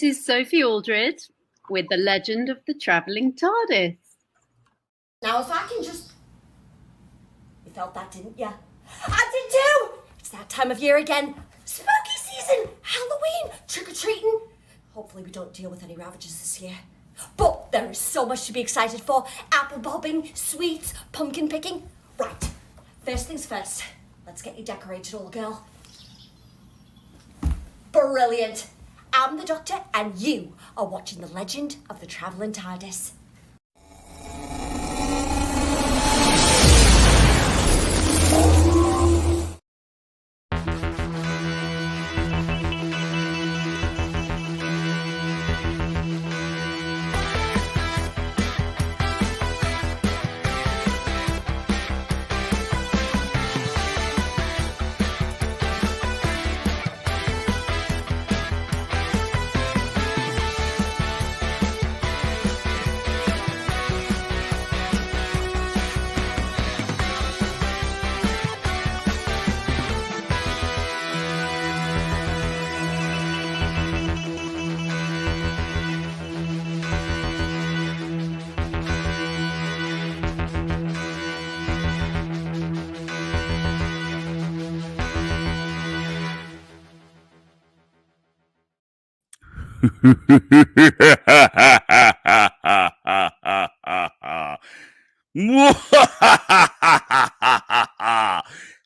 This is Sophie Aldred with The Legend of the Traveling TARDIS. Now if I can just... You felt that, didn't you? I did too! It's that time of year again. Spooky season! Halloween! Trick-or-treating! Hopefully we don't deal with any ravages this year. But there is so much to be excited for. Apple bobbing, sweets, pumpkin picking. Right, first things first. Let's get you decorated, old girl. Brilliant. I'm the Doctor and you are watching The Legend of the Traveling TARDIS.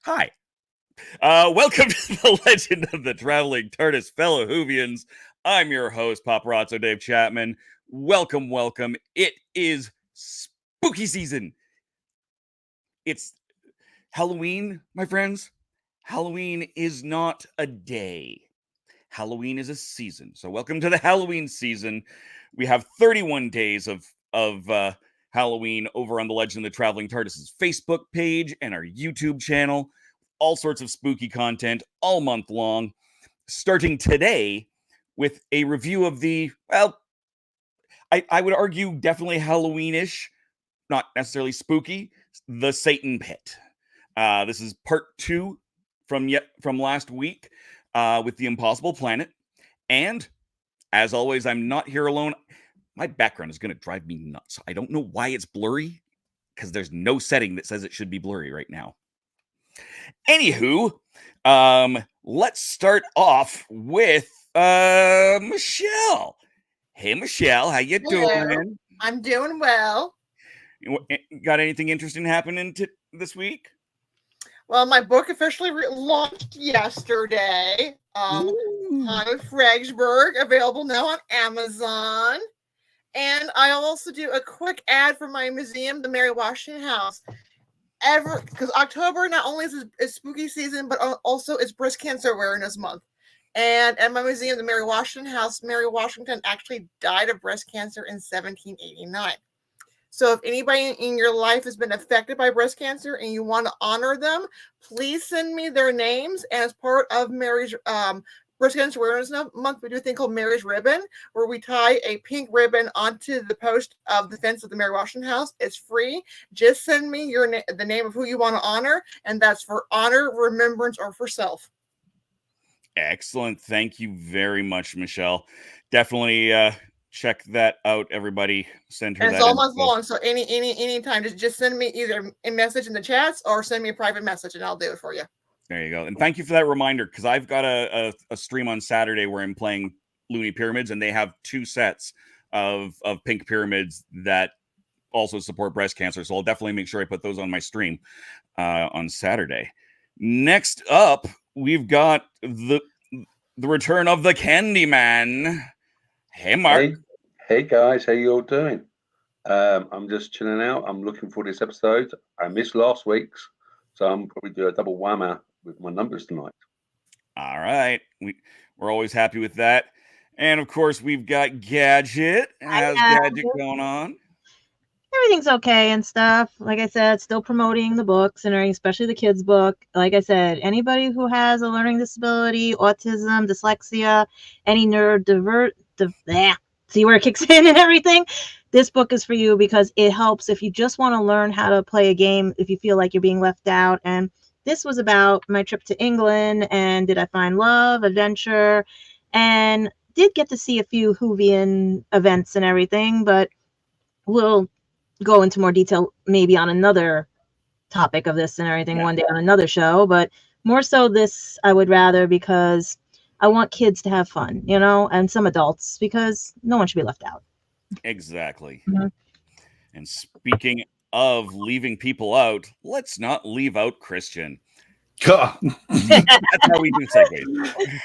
Hi. Welcome to The Legend of the Traveling TARDIS, fellow Whovians. I'm your host, Paparazzo Dave Chapman. Welcome, welcome. It is spooky season. It's Halloween, my friends. Halloween is not a day. Halloween is a season. So welcome to the Halloween season. We have 31 days of Halloween over on the Legend of the Traveling TARDIS's Facebook page and our YouTube channel. All sorts of spooky content all month long. Starting today with a review of the, well, I would argue definitely Halloween-ish, not necessarily spooky, The Satan Pit. This is part 2 from last week. With The Impossible Planet. And, as always, I'm not here alone. My background is going to drive me nuts. I don't know why it's blurry, because there's no setting that says it should be blurry right now. Anywho, let's start off with Michelle. Hey, Michelle, how you doing? I'm doing well. Got anything interesting happening this week? Well, my book officially launched yesterday. Time of Fredericksburg, available now on Amazon. And I also do a quick ad for my museum, the Mary Washington House. Because October not only is spooky season, but also it's Breast Cancer Awareness Month. And at my museum, the Mary Washington House, Mary Washington actually died of breast cancer in 1789. So if anybody in your life has been affected by breast cancer and you want to honor them, please send me their names. And as part of Mary's Breast Cancer Awareness Month, we do a thing called Mary's Ribbon, where we tie a pink ribbon onto the post of the fence of the Mary Washington House. It's free. Just send me the name of who you want to honor, and that's for honor, remembrance, or for self. Excellent. Thank you very much, Michelle. Definitely check that out, everybody. Send her and that. It's all month long, so any time, just send me either a message in the chats or send me a private message, and I'll do it for you. There you go. And thank you for that reminder, because I've got a stream on Saturday where I'm playing Looney Pyramids, and they have 2 sets of pink pyramids that also support breast cancer. So I'll definitely make sure I put those on my stream on Saturday. Next up, we've got the return of the Candyman. Hey, Mark. Hey guys, how you all doing? I'm just chilling out. I'm looking for this episode. I missed last week's, so I'm probably do a double whammer with my numbers tonight. All right, we're always happy with that. And of course, we've got Gadget. How's Gadget going on? Everything's okay and stuff. Like I said, still promoting the books and especially the kids' book. Like I said, anybody who has a learning disability, autism, dyslexia, any see where it kicks in and everything, this book is for you, because it helps if you just want to learn how to play a game, if you feel like you're being left out. And this was about my trip to England and did I find love, adventure, and did get to see a few Whovian events and everything, but we'll go into more detail maybe on another topic of this and everything one day on another show. But more so this, I would rather, because I want kids to have fun, you know, and some adults, because no one should be left out. Exactly. Mhm. And speaking of leaving people out, let's not leave out Christian. God. That's how we do segues.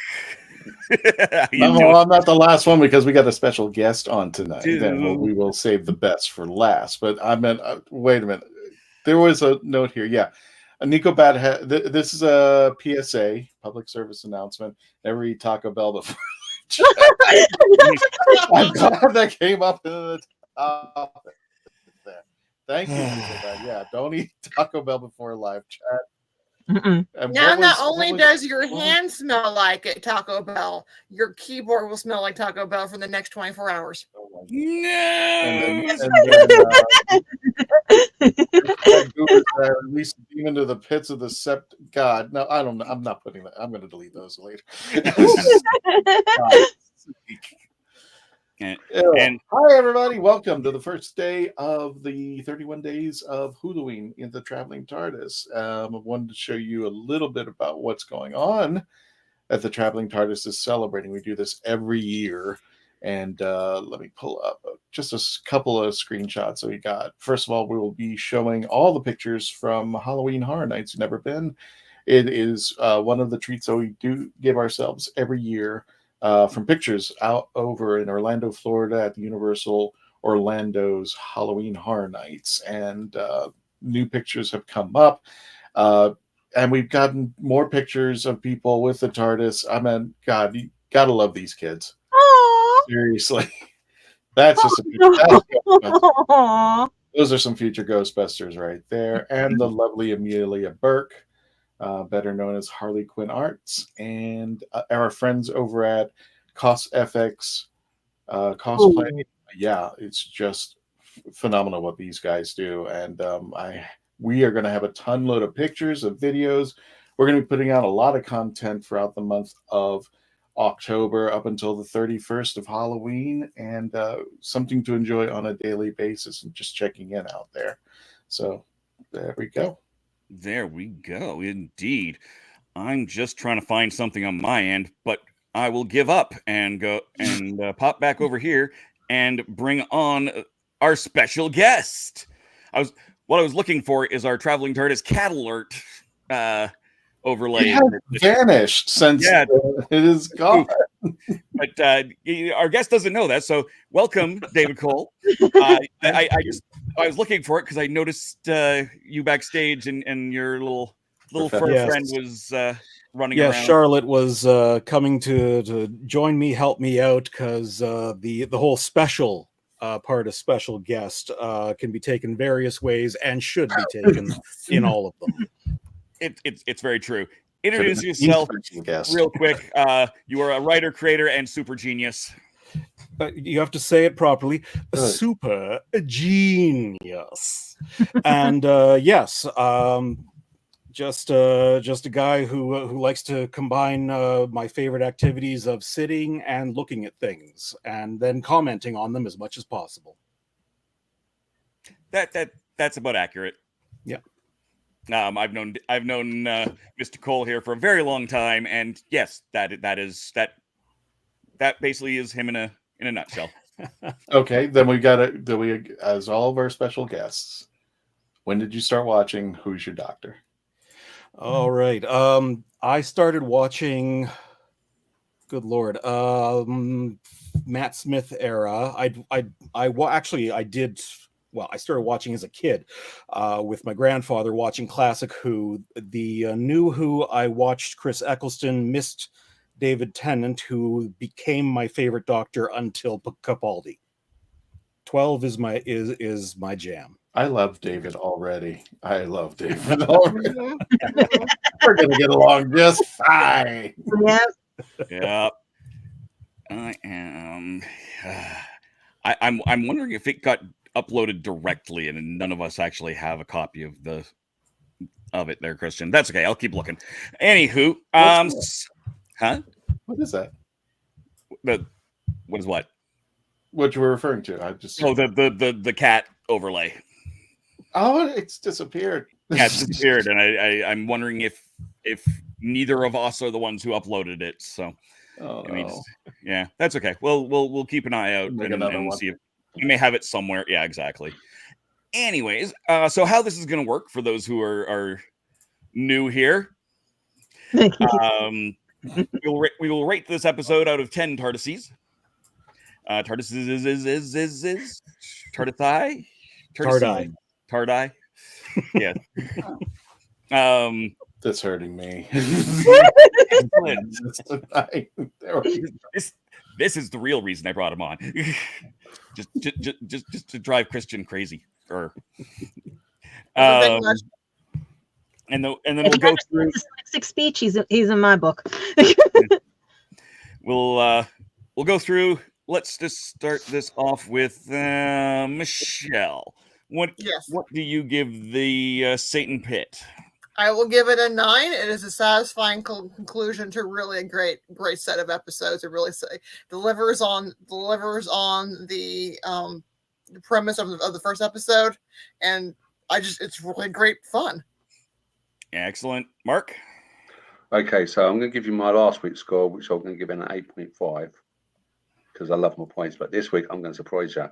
No, I'm not the last one because we got a special guest on tonight. Dude. Then we will save the best for last. But I meant, wait a minute. There was a note here. Yeah. Nico Bad, this is a PSA, public service announcement. Never eat Taco Bell before. I'm glad that came up in the topic. Thank you, Nico Bad. Yeah, don't eat Taco Bell before live chat. Mm-mm. And Now, not what only was- does your hand smell like it, Taco Bell, your keyboard will smell like Taco Bell for the next 24 hours. Oh my God. No. Release the demon to the pits of the sept. God, no, I don't know. I'm not putting that. I'm going to delete those later. And Hi, everybody. Welcome to the first day of the 31 days of Halloween in the Traveling TARDIS. I wanted to show you a little bit about what's going on that the Traveling TARDIS is celebrating. We do this every year. And let me pull up just a couple of screenshots that we got. First of all, we will be showing all the pictures from Halloween Horror Nights. You've never been. It is one of the treats that we do give ourselves every year from pictures out over in Orlando, Florida at the Universal Orlando's Halloween Horror Nights. And new pictures have come up. And we've gotten more pictures of people with the TARDIS. I mean, God, you got to love these kids. Seriously, that's just Aww. those are some future Ghostbusters right there, and the lovely Amelia Burke, better known as Harley Quinn Arts, and our friends over at CosFX Cosplay. Yeah, it's just phenomenal what these guys do, and we are going to have a ton load of pictures, of videos. We're going to be putting out a lot of content throughout the month of October up until the 31st of Halloween, and something to enjoy on a daily basis and just checking in out there. So there we go. there we go. Indeed. I'm just trying to find something on my end, but I will give up and go and pop back over here and bring on our special guest. What I was looking for is our Traveling TARDIS cat alert overlay. It has vanished since Yeah. it is gone. But our guest doesn't know that. So welcome, David Cole. I was looking for it because I noticed you backstage and your little fur Yes. friend was running Yeah, around. Charlotte was coming to join me, help me out, because the whole special part of special guest can be taken various ways and should be taken in all of them. It's very true. Introduce yourself real quick. You are a writer, creator, and super genius. You have to say it properly. Good. Super genius. And yes, just a guy who likes to combine my favorite activities of sitting and looking at things and then commenting on them as much as possible. That's about accurate. Yeah. I've known Mr. Cole here for a very long time, and yes, that basically is him in a nutshell. Okay, then we got it. As all of our special guests. When did you start watching Who's Your Doctor? All right. I started watching. Good Lord, Matt Smith era. I did. Well, I started watching as a kid with my grandfather watching Classic Who. The new Who, I watched Chris Eccleston, missed David Tennant, who became my favorite Doctor until Capaldi. 12 is my jam. I love David already. We're gonna get along just fine. Yeah. Yeah. I am. I'm wondering if it got uploaded directly and none of us actually have a copy of it there, Christian. That's okay. I'll keep looking. Anywho, What is that? the What is what? What you were referring to? I just the cat overlay. Oh, it's disappeared. Yeah, it's disappeared, and I'm wondering if neither of us are the ones who uploaded it. So, Oh, I mean, no. yeah, that's okay. We'll keep an eye out Make and another one. see if we may have it somewhere. Yeah, exactly. Anyways, so how this is going to work for those who are new here? We will rate this episode out of 10 TARDISes. Tardai. Yeah. That's hurting me. This is the real reason I brought him on. just to drive Christian crazy. Or and then we'll go through dyslexic speech. He's in my book. We'll go through. Let's just start this off with Michelle. What do you give the Satan Pit? I will give it a 9. It is a satisfying conclusion to really a great set of episodes. It really delivers on the premise of the first episode, and it's really great fun. Excellent, Mark. Okay, so I'm going to give you my last week's score, which I'm going to give it an 8.5 because I love my points. But this week I'm going to surprise you.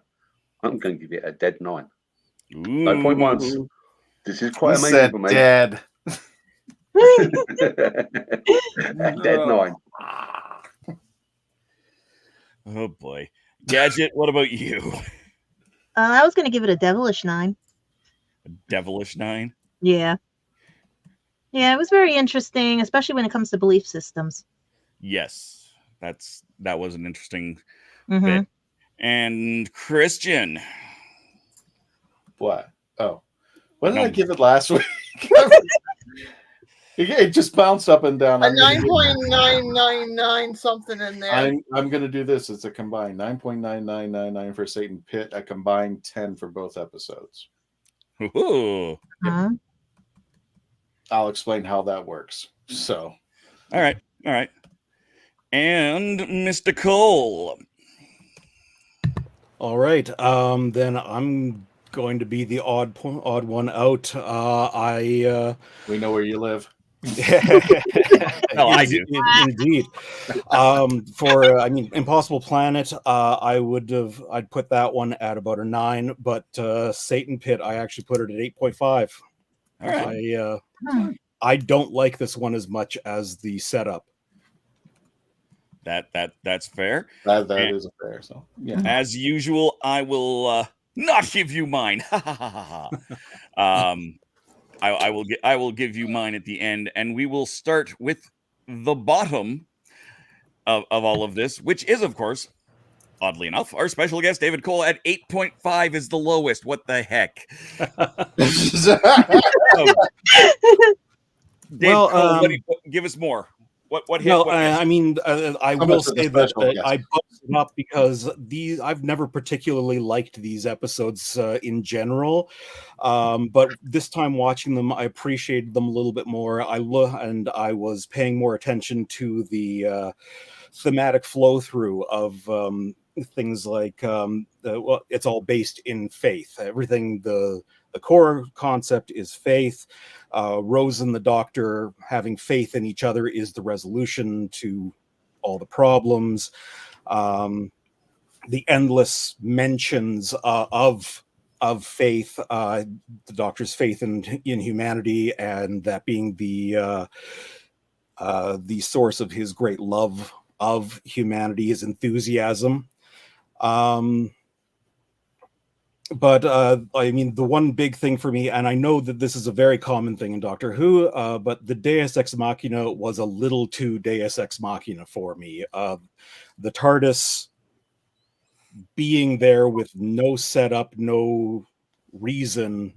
I'm going to give it a dead 9. No point once. This is quite amazing for me. Dead. Dead 9. Oh boy, Gadget. What about you? I was going to give it a devilish 9. A devilish 9. Yeah. Yeah, it was very interesting, especially when it comes to belief systems. Yes, that was an interesting bit. And Christian. What? Oh, what did I give it last week? It just bounced up and down. A 9.999 something in there. I'm going to do this. It's a combined 9.9999 for Satan Pit, a combined 10 for both episodes. Ooh. Uh-huh. I'll explain how that works. So, all right. And Mr. Cole. All right. Then I'm going to be the odd one out. We know where you live. I do. Indeed. For Impossible Planet, I'd put that one at about a 9, but Satan Pit, I actually put it at 8.5. All right. I don't like this one as much as the setup. That's fair. That is fair. So yeah. As usual, I will not give you mine. I will give you mine at the end, and we will start with the bottom of all of this, which is, of course, oddly enough, our special guest David Cole at 8.5 is the lowest. What the heck? Dave Cole, give us more. What hit? I will say that I bumped them up because I've never particularly liked these episodes in general, but this time watching them, I appreciated them a little bit more. I was paying more attention to the thematic flow through of things like it's all based in faith. Everything the core concept is faith. Rose and the Doctor having faith in each other is the resolution to all the problems. The endless mentions of faith, the Doctor's faith in humanity, and that being the source of his great love of humanity, his enthusiasm. But the one big thing for me, and I know that this is a very common thing in Doctor Who, but the Deus Ex Machina was a little too Deus Ex Machina for me. The TARDIS being there with no setup, no reason,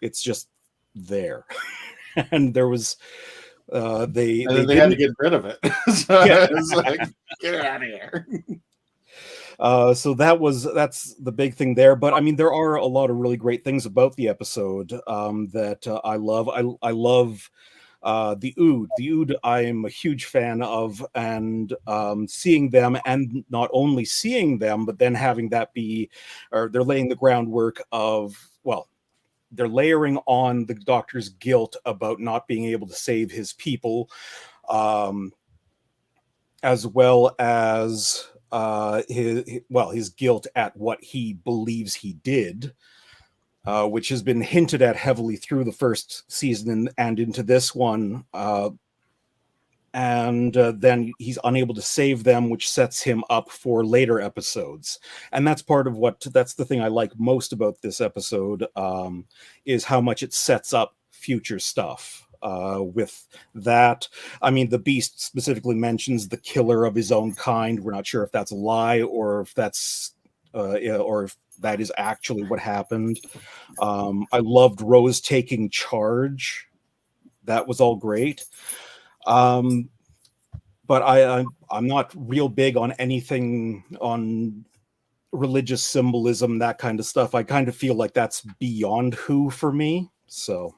it's just there. And there was they had to get rid of it. So yeah. It's like, get it out of here. So that's the big thing there. But there are a lot of really great things about the episode that I love. I love The Ood I'm a huge fan of, and seeing them, and not only seeing them, but then having that be, or they're laying the groundwork of, well, they're layering on the Doctor's guilt about not being able to save his people, as well as his guilt at what he believes he did, which has been hinted at heavily through the first season and into this one. And then he's unable to save them, which sets him up for later episodes. And that's that's the thing I like most about this episode, is how much it sets up future stuff. With that, I mean, the Beast specifically mentions the killer of his own kind. We're not sure if that's a lie or if that's or if that is actually what happened. I loved Rose taking charge. That was all great. But I'm not real big on anything on religious symbolism, that kind of stuff. I kind of feel like that's beyond Who for me. So,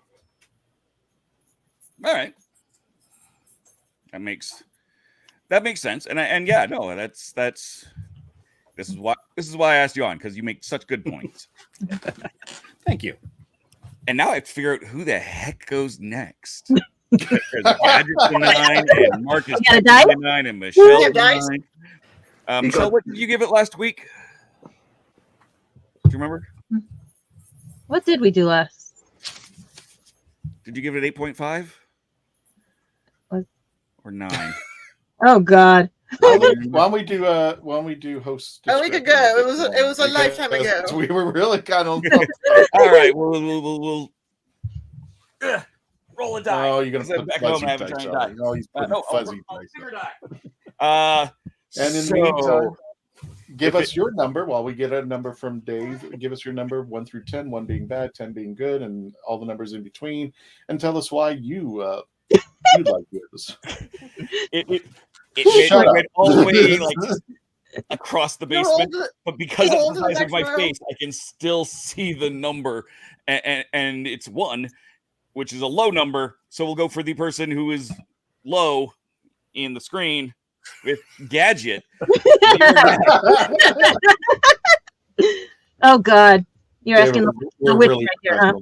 all right, that makes sense. And yeah, no, that's this is why I asked you on, because you make such good points. Thank you. And now I have to figure out who the heck goes next. There's Gadget's 9 and Marcus 9 and Michelle 9. Michelle, what did you give it last week? Do you remember? What did we do last? Did you give it 8.5? What? Or 9? Oh God. Why don't we do host? Oh, we could go. It was a lifetime ago. We were really kind of. All right, we'll roll a die. Oh, you're gonna put back fuzzy home and have a dice giant on. die. No, he's putting fuzzy dice. And in the meantime, give us your number while we get a number from Dave. Give us your number 1 through 10, 1 being bad, 10 being good, and all the numbers in between, and tell us why you like yours. It went all the way like across the basement, but because of the size of my face, I can still see the number, and it's 1, which is a low number. So we'll go for the person who is low in the screen with Gadget. Oh God, you're asking the witch right here, huh?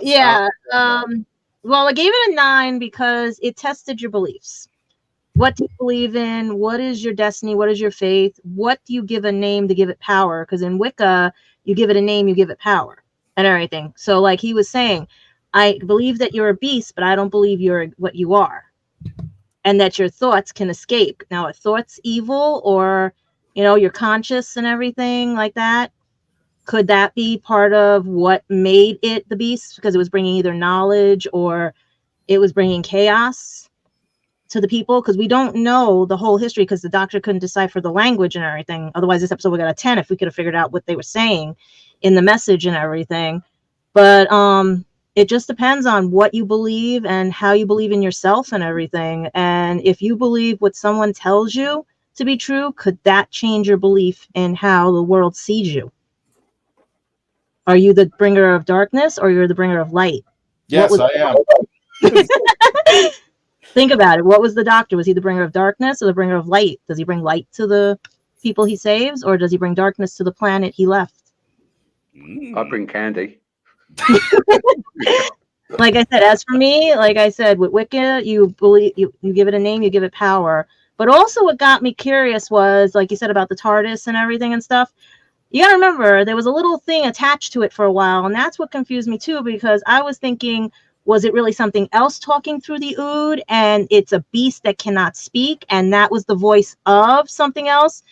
Yeah. Well, I gave it a 9 because it tested your beliefs. What do you believe in? What is your destiny? What is your faith? What do you give a name to give it power? Because in Wicca, you give it a name, you give it power and everything. So like he was saying, I believe that you're a beast, but I don't believe you're what you are. And that your thoughts can escape. Now, a thought's evil, or, your conscious and everything like that. Could that be part of what made it the beast? Because it was bringing either knowledge or it was bringing chaos to the people? Because we don't know the whole history, because the Doctor couldn't decipher the language and everything. Otherwise, this episode would got a 10 if we could have figured out what they were saying in the message and everything. But it just depends on what you believe and how you believe in yourself and everything. And if you believe what someone tells you to be true, could that change your belief in how the world sees you? Are you the bringer of darkness, or you're the bringer of light? Yes, I am. Think about it. What was the Doctor? Was he the bringer of darkness or the bringer of light? Does he bring light to the people he saves, or does he bring darkness to the planet he left? I bring candy. Like I said, as for me, like I said, with Wicca, you believe you give it a name, you give it power. But also what got me curious was, like you said about the TARDIS and everything and stuff. You gotta remember, there was a little thing attached to it for a while, and that's what confused me too, because I was thinking, was it really something else talking through the Ood, and it's a beast that cannot speak, and that was the voice of something else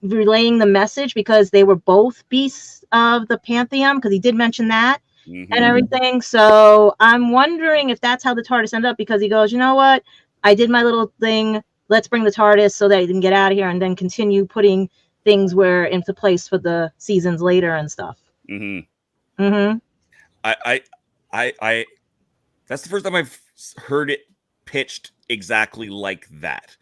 relaying the message, because they were both beasts of the pantheon, because he did mention that and everything. So I'm wondering if that's how the TARDIS ended up, because he goes, you know what, I did my little thing, let's bring the TARDIS so that he can get out of here, and then continue putting things were into place for the seasons later and stuff. I that's the first time I've heard it pitched exactly like that.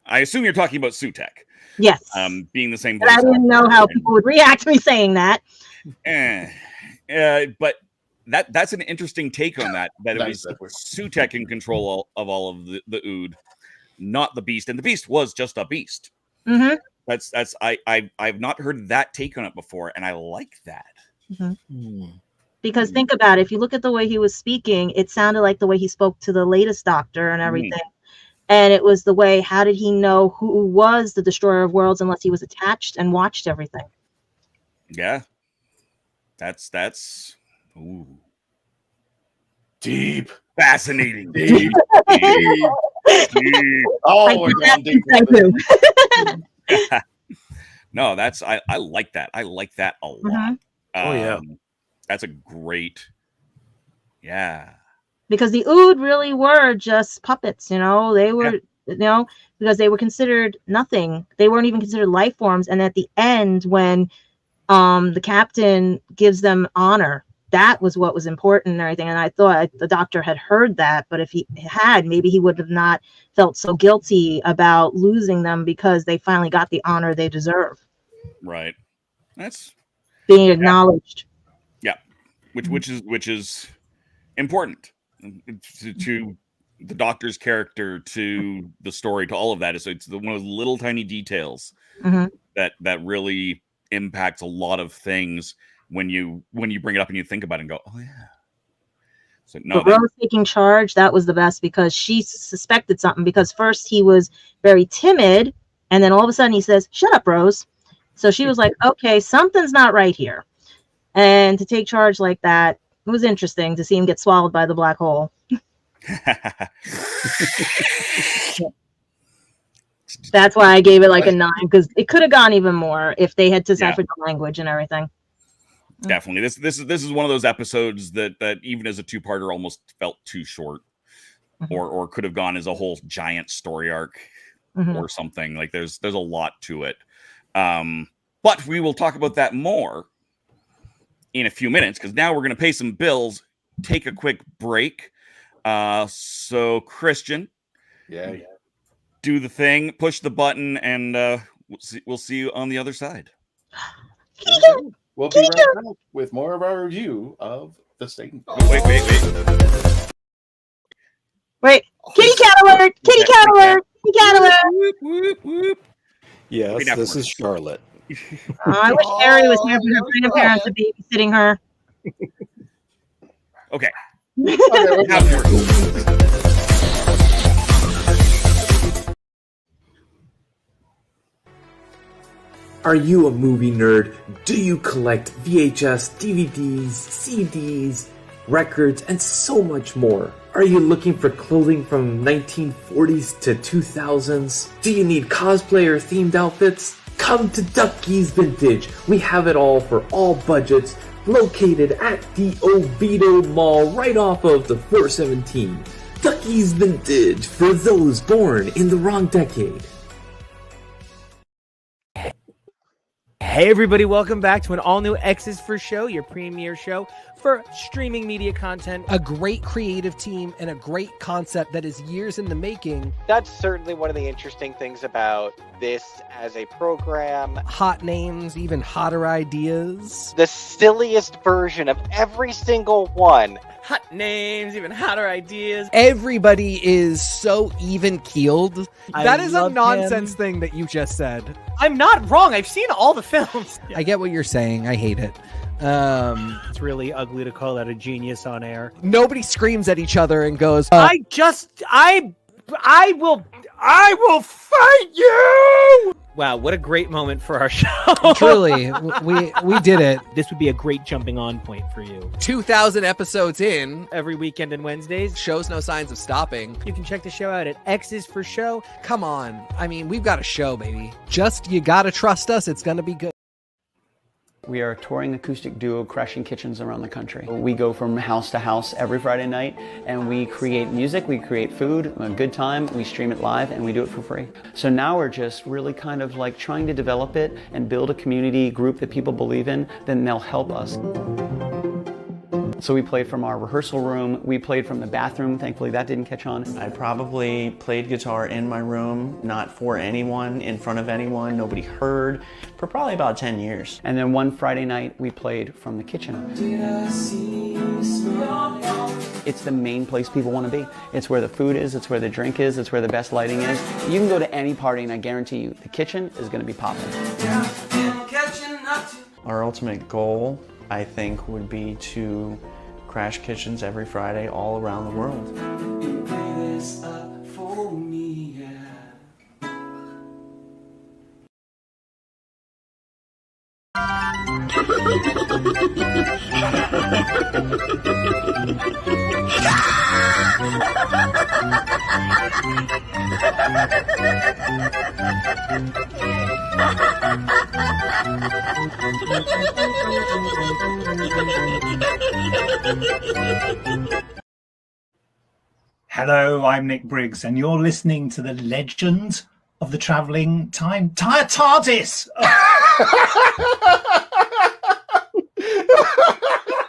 I assume you're talking about Sutek. Yes. Being the same. But I didn't know how people would react to me saying that. But that's an interesting take on that. That it Nice, was Edward. Sutekh in control of all of the Ood, not the Beast, and the Beast was just a beast. Mm-hmm. I've not heard that take on it before, and I like that. Mm-hmm. Because think about it, if you look at the way he was speaking, it sounded like the way he spoke to the latest Doctor and everything. And it was the way, how did he know who was the Destroyer of Worlds unless he was attached and watched everything? Yeah. That's ooh. Deep. Fascinating. Deep. Deep. Deep. Oh, we're going deep. No, I like that. I like that a lot. Mm-hmm. Oh, yeah. That's a great, Because the Ood really were just puppets, They were, because they were considered nothing. They weren't even considered life forms. And at the end, when the captain gives them honor, that was what was important and everything. And I thought the Doctor had heard that, but if he had, maybe he would have not felt so guilty about losing them because they finally got the honor they deserve. Right. That's being acknowledged. Yeah. Which is important to the Doctor's character, to the story, to all of that. So it's one of those little tiny details that really impacts a lot of things when you bring it up and you think about it and go, oh yeah. So no, but Rose taking charge, that was the best, because she suspected something, because first he was very timid and then all of a sudden he says, shut up, Rose. So she was like, okay, something's not right here. And to take charge like that, it was interesting to see him get swallowed by the black hole. That's why I gave it like a 9, because it could have gone even more if they had deciphered the language and everything. Definitely. This is one of those episodes that even as a two-parter almost felt too short, or could have gone as a whole giant story arc or something. Like there's a lot to it. But we will talk about that more in a few minutes, because now we're going to pay some bills, take a quick break. So Christian, do the thing, push the button, and we'll see you on the other side. We'll be right back with more of our review of the Satan. Wait, kitty cat alert! Kitty cat alert! Kitty cat alert! Whoop, whoop, whoop. Yes, this is Charlotte. I wish Carrie was here for her grandparents to be babysitting her. Okay. Are you a movie nerd? Do you collect VHS, DVDs, CDs, records, and so much more? Are you looking for clothing from 1940s to 2000s? Do you need cosplay or themed outfits? Come to Ducky's Vintage. We have it all for all budgets, located at the Oviedo Mall right off of the 417. Ducky's Vintage, for those born in the wrong decade. Hey everybody, welcome back to an all-new X's for Show, your premiere show for streaming media content. A great creative team and a great concept that is years in the making. That's certainly one of the interesting things about this as a program. Hot names, even hotter ideas. The silliest version of every single one. Hot names, even hotter ideas. Everybody is so even-keeled. That is a nonsense thing that you just said. I'm not wrong. I've seen all the films. I get what you're saying. I hate it. It's really ugly to call that a genius on air. Nobody screams at each other and goes, I will fight you! Wow, what a great moment for our show. Truly, we did it. This would be a great jumping on point for you. 2,000 episodes in. Every weekend and Wednesdays. Shows no signs of stopping. You can check the show out at X's for Show. Come on. I mean, we've got a show, baby. Just, you gotta trust us. It's gonna be good. We are a touring acoustic duo crashing kitchens around the country. We go from house to house every Friday night, and we create music, we create food, a good time, we stream it live, and we do it for free. So now we're just really kind of like trying to develop it and build a community group that people believe in, then they'll help us. So we played from our rehearsal room, we played from the bathroom, thankfully that didn't catch on. I probably played guitar in my room, not for anyone, in front of anyone, nobody heard, for probably about 10 years. And then one Friday night, we played from the kitchen. Did I see It's the main place people want to be. It's where the food is, it's where the drink is, it's where the best lighting is. You can go to any party and I guarantee you, the kitchen is going to be popping. Our ultimate goal, I think, would be to crash kitchens every Friday all around the world. Hello, I'm Nick Briggs, and you're listening to the Legend of the Traveling TARDIS.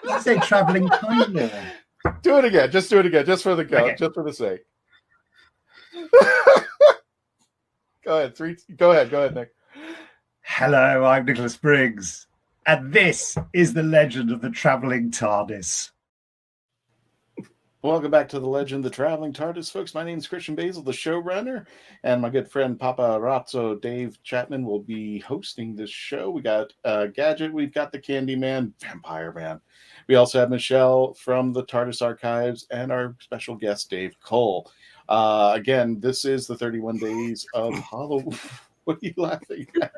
You say Traveling Time Lord. Do it again. Just do it again. Just for the Okay. Just for the sake. Go ahead. Go ahead, Nick. Hello, I'm Nicholas Briggs, and this is the Legend of the Traveling TARDIS. Welcome back to the Legend, the Traveling TARDIS, folks. My name is Christian Basil, the showrunner, and my good friend Paparazzo Dave Chapman will be hosting this show. We got Gadget, we've got the Candyman, Vampire Man. We also have Michelle from the TARDIS Archives, and our special guest, Dave Cole. Again, this is the 31 Days of Halloween. What are you laughing at?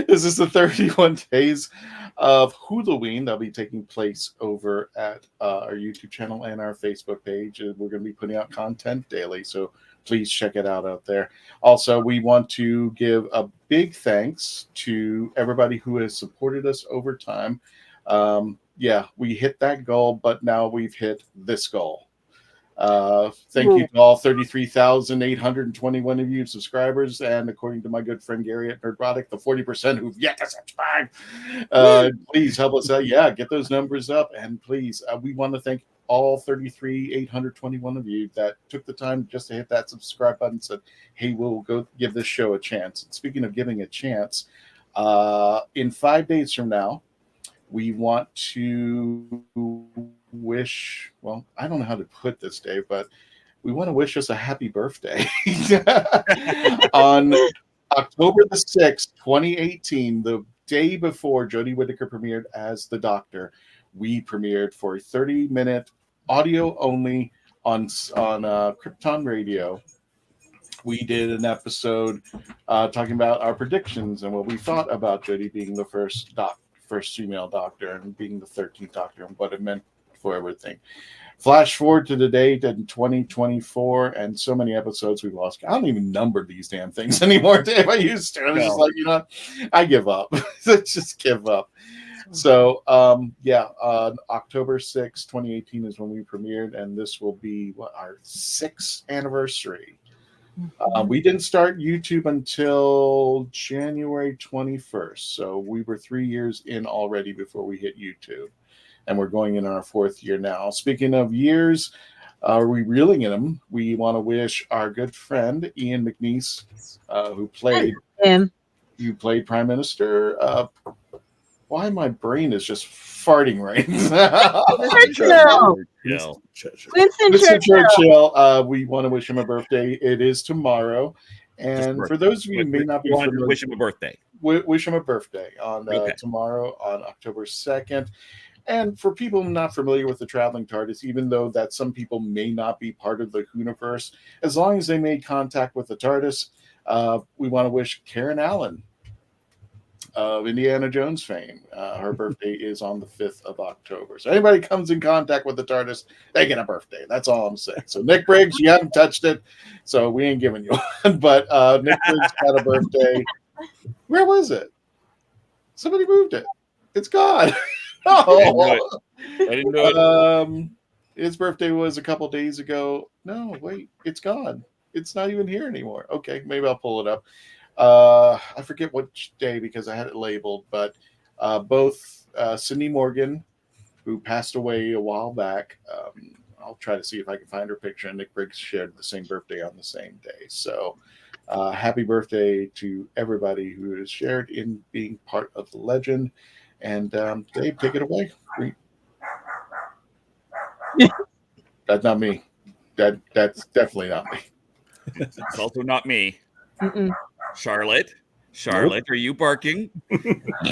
This is the 31 Days of Halloween that'll be taking place over at our YouTube channel and our Facebook page. We're going to be putting out content daily, so please check it out there. Also, we want to give a big thanks to everybody who has supported us over time. Yeah, we hit that goal, but now we've hit this goal. Thank you to all 33,821 of you subscribers, and according to my good friend Gary at Nerdrotic, the 40% who've yet to subscribe. Please help us out. Yeah, get those numbers up, and please, we want to thank all 33,821 of you that took the time just to hit that subscribe button and said, hey, we'll go give this show a chance. And speaking of giving a chance, in 5 days from now, we want to wish, well, I don't know how to put this, Dave, but we want to wish us a happy birthday. On October the 6th, 2018, the day before Jodie Whittaker premiered as the Doctor, we premiered for a 30-minute audio only on Krypton Radio. We did an episode talking about our predictions and what we thought about Jodie being the first female Doctor and being the 13th Doctor and what it meant for everything. Flash forward to the date in 2024, and so many episodes we've lost. I don't even number these damn things anymore, Dave. I used to. I was just like, you know, I give up. Let's just give up. So, yeah, on October 6th, 2018 is when we premiered, and this will be our 6th anniversary. We didn't start YouTube until January 21st, so we were 3 years in already before we hit YouTube, and we're going in our 4th year now. Speaking of years, are we reeling in them? We want to wish our good friend Ian McNeice, who played Prime Minister. Why my brain is just farting right now. Winston Churchill. We want to wish him a birthday. It is tomorrow. And for those of you who may not be familiar, wish him a birthday. Wish him a birthday on tomorrow on October 2nd. And for people not familiar with the Traveling TARDIS, even though that some people may not be part of the Whoniverse, as long as they made contact with the TARDIS, we want to wish Karen Allen of Indiana Jones fame. Her birthday is on the 5th of October. So anybody comes in contact with the TARDIS, they get a birthday. That's all I'm saying. So Nick Briggs, you haven't touched it, so we ain't giving you one. But Nick Briggs got a birthday. Where was it? Somebody moved it. It's gone. Oh, I didn't know it. His birthday was a couple days ago. No, wait, it's gone. It's not even here anymore. Okay, maybe I'll pull it up. I forget which day because I had it labeled, but both Cindy Morgan, who passed away a while back, I'll try to see if I can find her picture, and Nick Briggs shared the same birthday on the same day. So happy birthday to everybody who has shared in being part of the legend. And Dave, take it away. That's not me. That's definitely not me. It's also not me. Mm-mm. Charlotte, are you barking?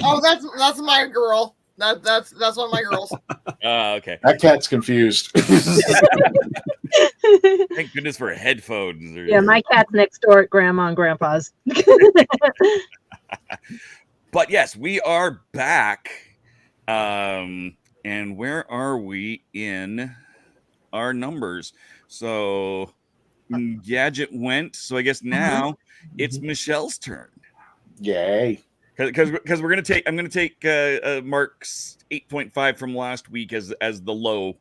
Oh, that's my girl. That's one of my girls. Okay. That cat's confused. Thank goodness for headphones. Yeah, my cat's next door at Grandma and Grandpa's. But yes, we are back. And where are we in our numbers? So Gadget went. So I guess now it's Michelle's turn. Yay. Because we're gonna take I'm gonna take Mark's 8.5 from last week as the low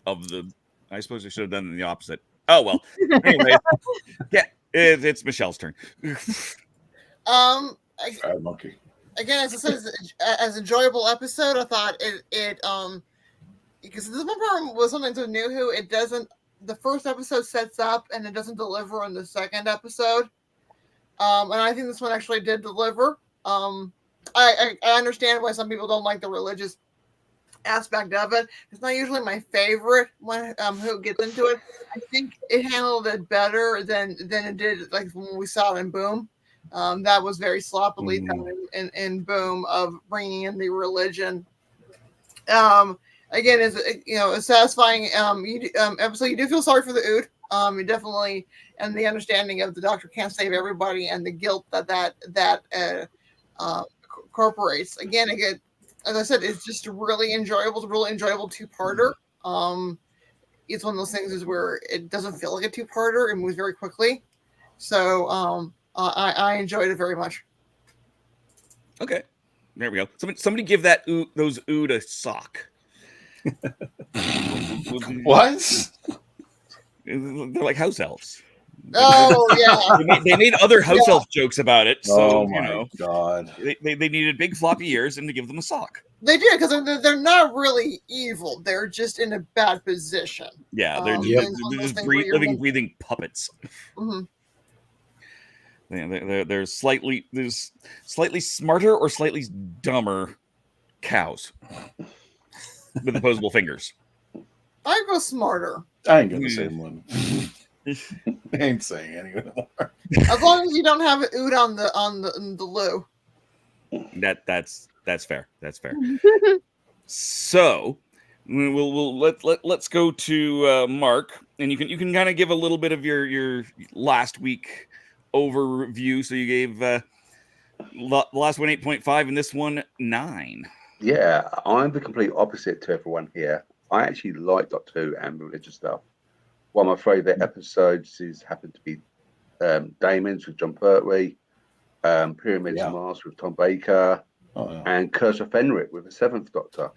of the. I suppose I should have done the opposite. Oh well. Anyway, yeah, it's Michelle's turn. Monkey. Again, as I said, as enjoyable episode. I thought it because this one problem was something to New Who. It doesn't. The first episode sets up and it doesn't deliver on the second episode. And I think this one actually did deliver. I understand why some people don't like the religious aspect of it. It's not usually my favorite when Who gets into it. I think it handled it better than it did like when we saw it in Boom. That was very sloppily done in Boom of bringing in the religion. Again, it's a satisfying episode. You do feel sorry for the Ood. You definitely, and the understanding of the Doctor can't save everybody and the guilt that incorporates. Again, as I said, it's just really enjoyable two-parter. It's one of those things is where it doesn't feel like a two-parter. It moves very quickly. So I enjoyed it very much. Okay, there we go. Somebody give those Ood a sock. What? They're like house elves. Oh yeah, they made other house elf jokes about it. So God, they needed big floppy ears and to give them a sock. They do because they're not really evil. They're just in a bad position. Yeah, they're just living, breathing puppets. Mm-hmm. They're slightly smarter or slightly dumber cows with opposable fingers. I go smarter. I ain't gonna say one. I ain't saying anything more. As long as you don't have an Ood on the loo. That's fair. That's fair. So let's go to Mark, and you can kind of give a little bit of your last week overview. So you gave the last one 8.5 and this one 9. Yeah, I'm the complete opposite to everyone here. I actually like Doctor Who and religious stuff. One of my favourite episodes happened to be Damon's with John Pertwee, Pyramids of Mars with Tom Baker, and Curse of Fenric with the 7th Doctor.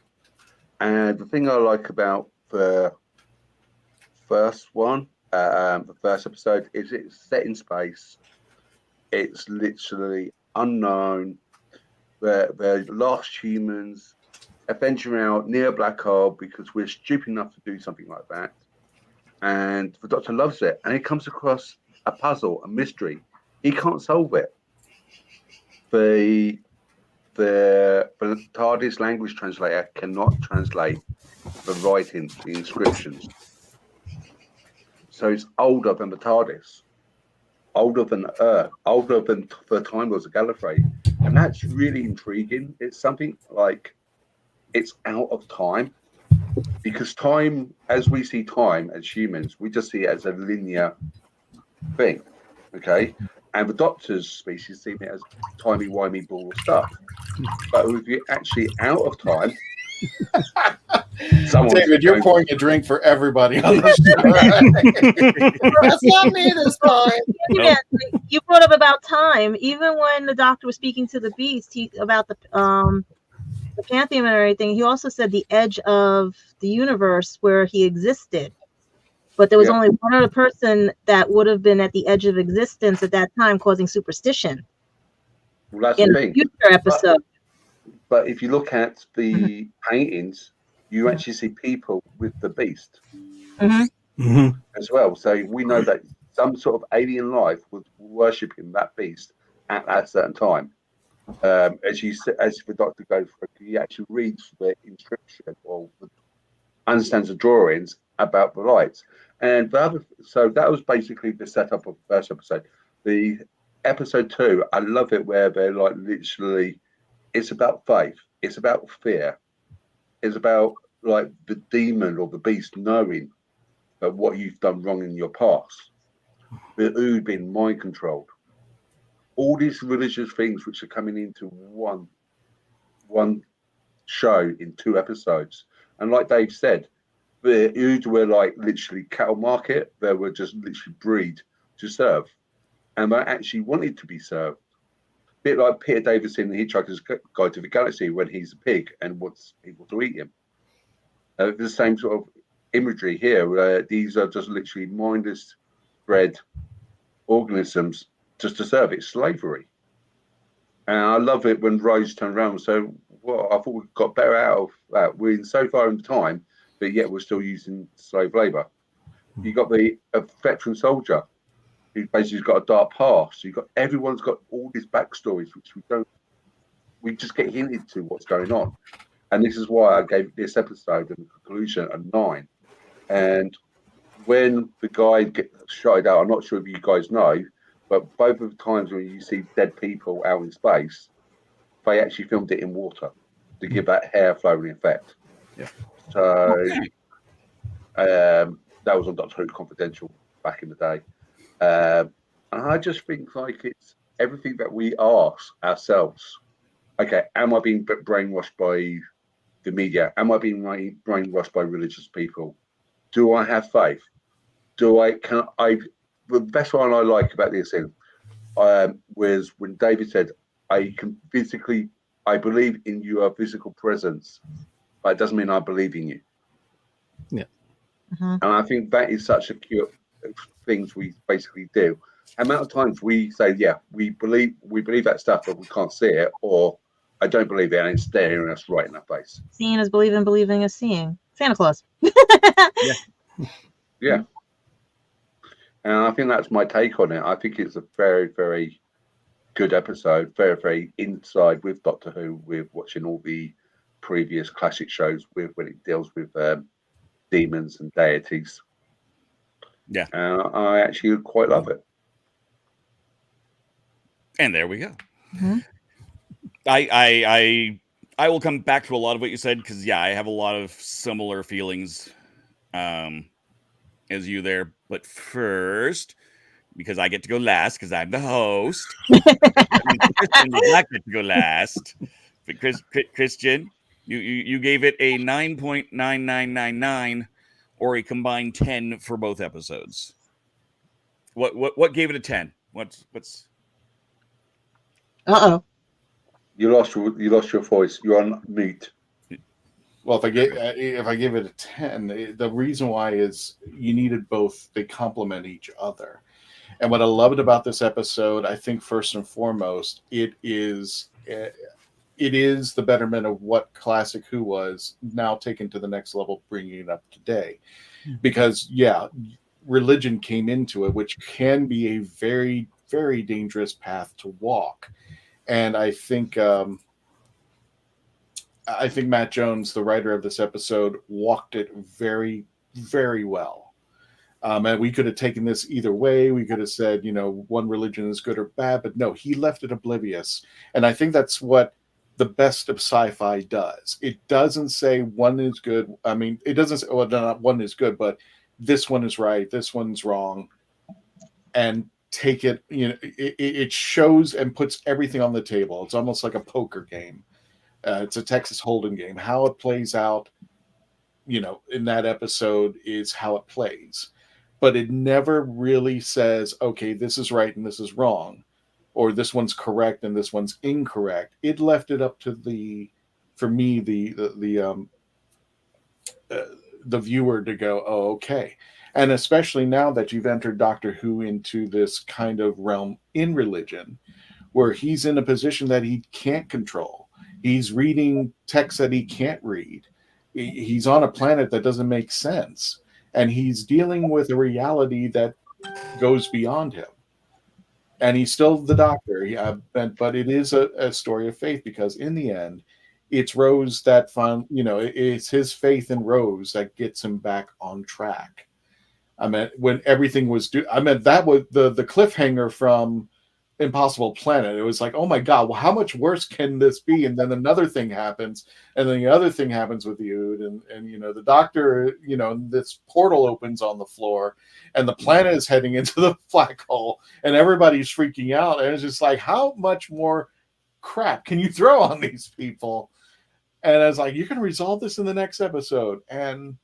And the thing I like about the first one, the first episode, is it's set in space. It's literally unknown. They're lost humans adventuring out near a black hole because we're stupid enough to do something like that. And the Doctor loves it. And he comes across a puzzle, a mystery. He can't solve it. The TARDIS language translator cannot translate the writing, the inscriptions. So it's older than the TARDIS, older than Earth, older than the Time was a Gallifrey. And that's really intriguing. It's something like it's out of time, because time, as we see time as humans, we just see it as a linear thing, okay? And the Doctor's species see it as timey-wimey ball of stuff. But if you're actually out of time, David, you're pouring a drink for everybody on the show. That's not me this time. Yeah, you brought up about time. Even when the Doctor was speaking to the Beast about the Pantheon and everything, he also said the edge of the universe where he existed. But there was only one other person that would have been at the edge of existence at that time, causing superstition. Well, that's in the thing. A future episode. But if you look at the paintings, you actually see people with the Beast as well. So we know that some sort of alien life was worshipping that Beast at that certain time. As the Doctor goes through, he actually reads the inscription or understands the drawings about the lights. And so that was basically the setup of the first episode. The episode 2, I love it where they're like literally, it's about faith, it's about fear, it's about like the demon or the beast knowing that what you've done wrong in your past, the Ood being mind controlled, all these religious things which are coming into one show in 2 episodes. And like Dave said, the Ood were like literally cattle market. They were just literally breed to serve, and they actually wanted to be served. A bit like Peter Davison in The Hitchhiker's Guide to the Galaxy when he's a pig and wants people to eat him. The same sort of imagery here, where these are just literally mindless bred organisms just to serve. It's slavery. And I love it when Rose turned around. So I thought we got better out of that. We're in so far in time, but yet we're still using slave labor. You got a veteran soldier who basically got a dark past. You got everyone's got all these backstories which we just get hinted to what's going on. And this is why I gave this episode and the conclusion a 9. And when the guy gets shot out, I'm not sure if you guys know, but both of the times when you see dead people out in space, they actually filmed it in water to give that hair flowing effect. Yeah. So that was on Doctor Who Confidential back in the day. And I just think like it's everything that we ask ourselves. Okay, am I being brainwashed by the media? Am I being brainwashed by religious people? Do I have faith? The best one I like about this thing was when David said, I believe in your physical presence, but it doesn't mean I believe in you. Yeah. Mm-hmm. And I think that is such a cute things we basically do. The amount of times we say, yeah, we believe that stuff, but we can't see it, or I don't believe it, and it's staring us right in our face. Seeing is believing, believing is seeing. Santa Claus. Yeah. Yeah. And I think that's my take on it. I think it's a very, very good episode, very, very inside with Doctor Who, with watching all the previous classic shows with when it deals with demons and deities. Yeah. I actually quite love it. And there we go. Mm-hmm. I will come back to a lot of what you said because I have a lot of similar feelings as you there. But first, because I get to go last because I'm the host, Christian does not get to go last. But Christian, you gave it a 9.9999 or a combined 10 for both episodes. What gave it a 10? What's Uh-oh. You lost your voice. You're on mute. Well, if I give it a 10, the reason why is you needed both. They complement each other. And what I loved about this episode, I think first and foremost, it is the betterment of what Classic Who was now taken to the next level, bringing it up today. Because religion came into it, which can be a very, very dangerous path to walk. And I think Matt Jones, the writer of this episode, walked it very, very well. And we could have taken this either way. We could have said, one religion is good or bad, but no, he left it oblivious. And I think that's what the best of sci-fi does. It doesn't say one is good. I mean, it doesn't say, not one is good, but this one is right, this one's wrong. And take it, it shows and puts everything on the table. It's almost like a poker game. It's a Texas Hold'em game. How it plays out, in that episode is how it plays. But it never really says, okay, this is right and this is wrong, or this one's correct and this one's incorrect. It left it up to the viewer to go, oh, okay. And especially now that you've entered Doctor Who into this kind of realm in religion, where he's in a position that he can't control. He's reading texts that he can't read. He's on a planet that doesn't make sense. And he's dealing with a reality that goes beyond him. And he's still the Doctor. But it is a story of faith, because in the end, it's Rose that it's his faith in Rose that gets him back on track. I mean, when everything was that was the cliffhanger from Impossible Planet. It was like, oh my God, well, how much worse can this be? And then another thing happens, and then the other thing happens with the Ood, and the Doctor, this portal opens on the floor, and the planet is heading into the black hole, and everybody's freaking out, and it's just like, how much more crap can you throw on these people? And I was like, you can resolve this in the next episode, and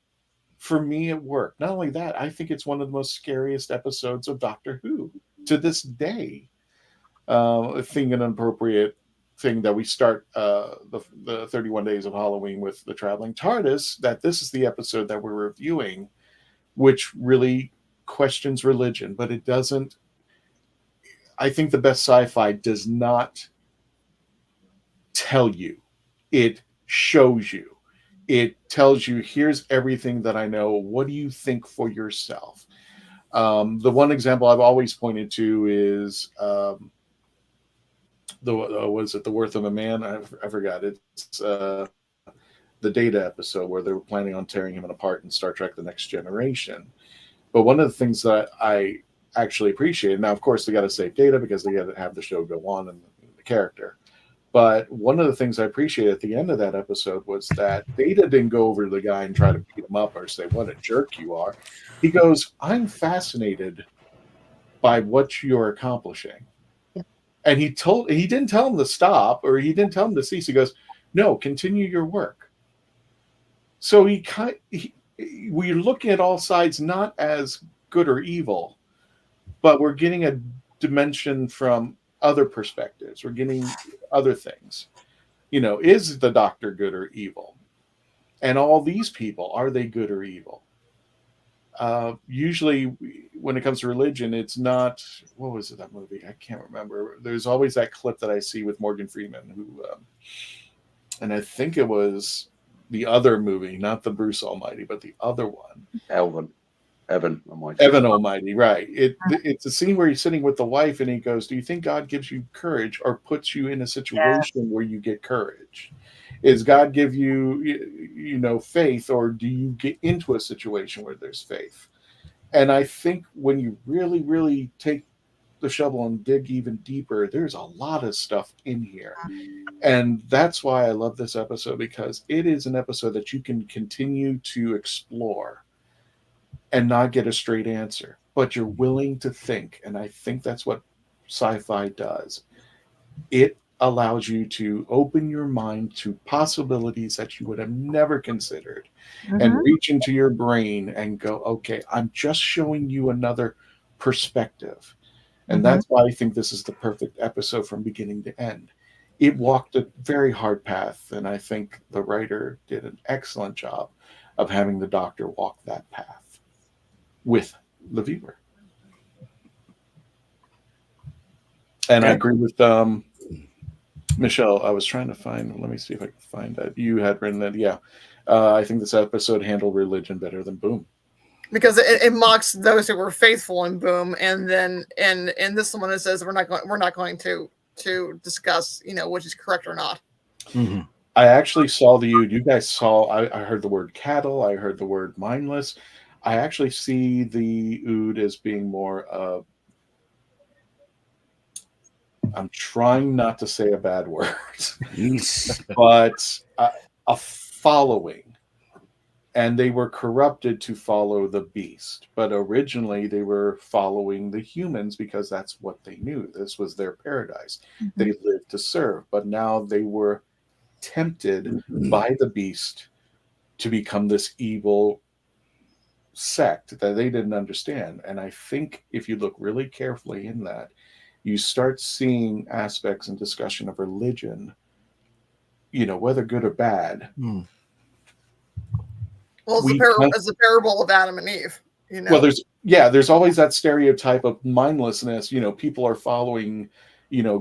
for me, it worked. Not only that, I think it's one of the most scariest episodes of Doctor Who to this day. I think an appropriate thing that we start the 31 Days of Halloween with the Traveling TARDIS, that this is the episode that we're reviewing, which really questions religion, but it doesn't. I think the best sci-fi does not tell you. It shows you. It tells you, here's everything that I know. What do you think for yourself? The one example I've always pointed to is was it The Worth of a Man? I forgot. It's the Data episode where they were planning on tearing him apart in Star Trek: The Next Generation. But one of the things that I actually appreciate, now of course they got to save Data because they got to have the show go on and the character. But one of the things I appreciate at the end of that episode was that Data didn't go over to the guy and try to beat him up or say, what a jerk you are. He goes, I'm fascinated by what you're accomplishing. And he didn't tell him to stop, or he didn't tell him to cease. He goes, no, continue your work. So we're looking at all sides not as good or evil, but we're getting a dimension from other perspectives. We're getting other things. Is the Doctor good or evil? And all these people, are they good or evil? Usually when it comes to religion, it's not, what was it, that movie? I can't remember. There's always that clip that I see with Morgan Freeman, who, and I think it was the other movie, not the Bruce Almighty, but the other one. Evan Almighty. Evan Almighty, right. It's a scene where he's sitting with the wife and he goes, do you think God gives you courage or puts you in a situation where you get courage? Is God give you, faith, or do you get into a situation where there's faith? And I think when you really, really take the shovel and dig even deeper, there's a lot of stuff in here. And that's why I love this episode, because it is an episode that you can continue to explore and not get a straight answer, but you're willing to think. And I think that's what sci-fi does. It allows you to open your mind to possibilities that you would have never considered, and reach into your brain and go, okay, I'm just showing you another perspective. And that's why I think this is the perfect episode from beginning to end. It walked a very hard path, and I think the writer did an excellent job of having the Doctor walk that path with the viewer. And I agree with Michelle. I was trying to find, let me see if I can find that. You had written that, I think this episode handled religion better than Boom. Because it mocks those who were faithful in Boom, and then in this one it says we're not going to discuss which is correct or not. Mm-hmm. I actually saw you guys saw, I heard the word cattle, I heard the word mindless. I actually see the Ood as being more of, I'm trying not to say a bad word, but a following. And they were corrupted to follow the beast. But originally they were following the humans because that's what they knew. This was their paradise. They lived to serve. But now they were tempted by the beast to become this evil sect that they didn't understand. And I think if you look really carefully in that, you start seeing aspects and discussion of religion, whether good or bad. Well, it's the parable of Adam and Eve. Well, there's always that stereotype of mindlessness. People are following,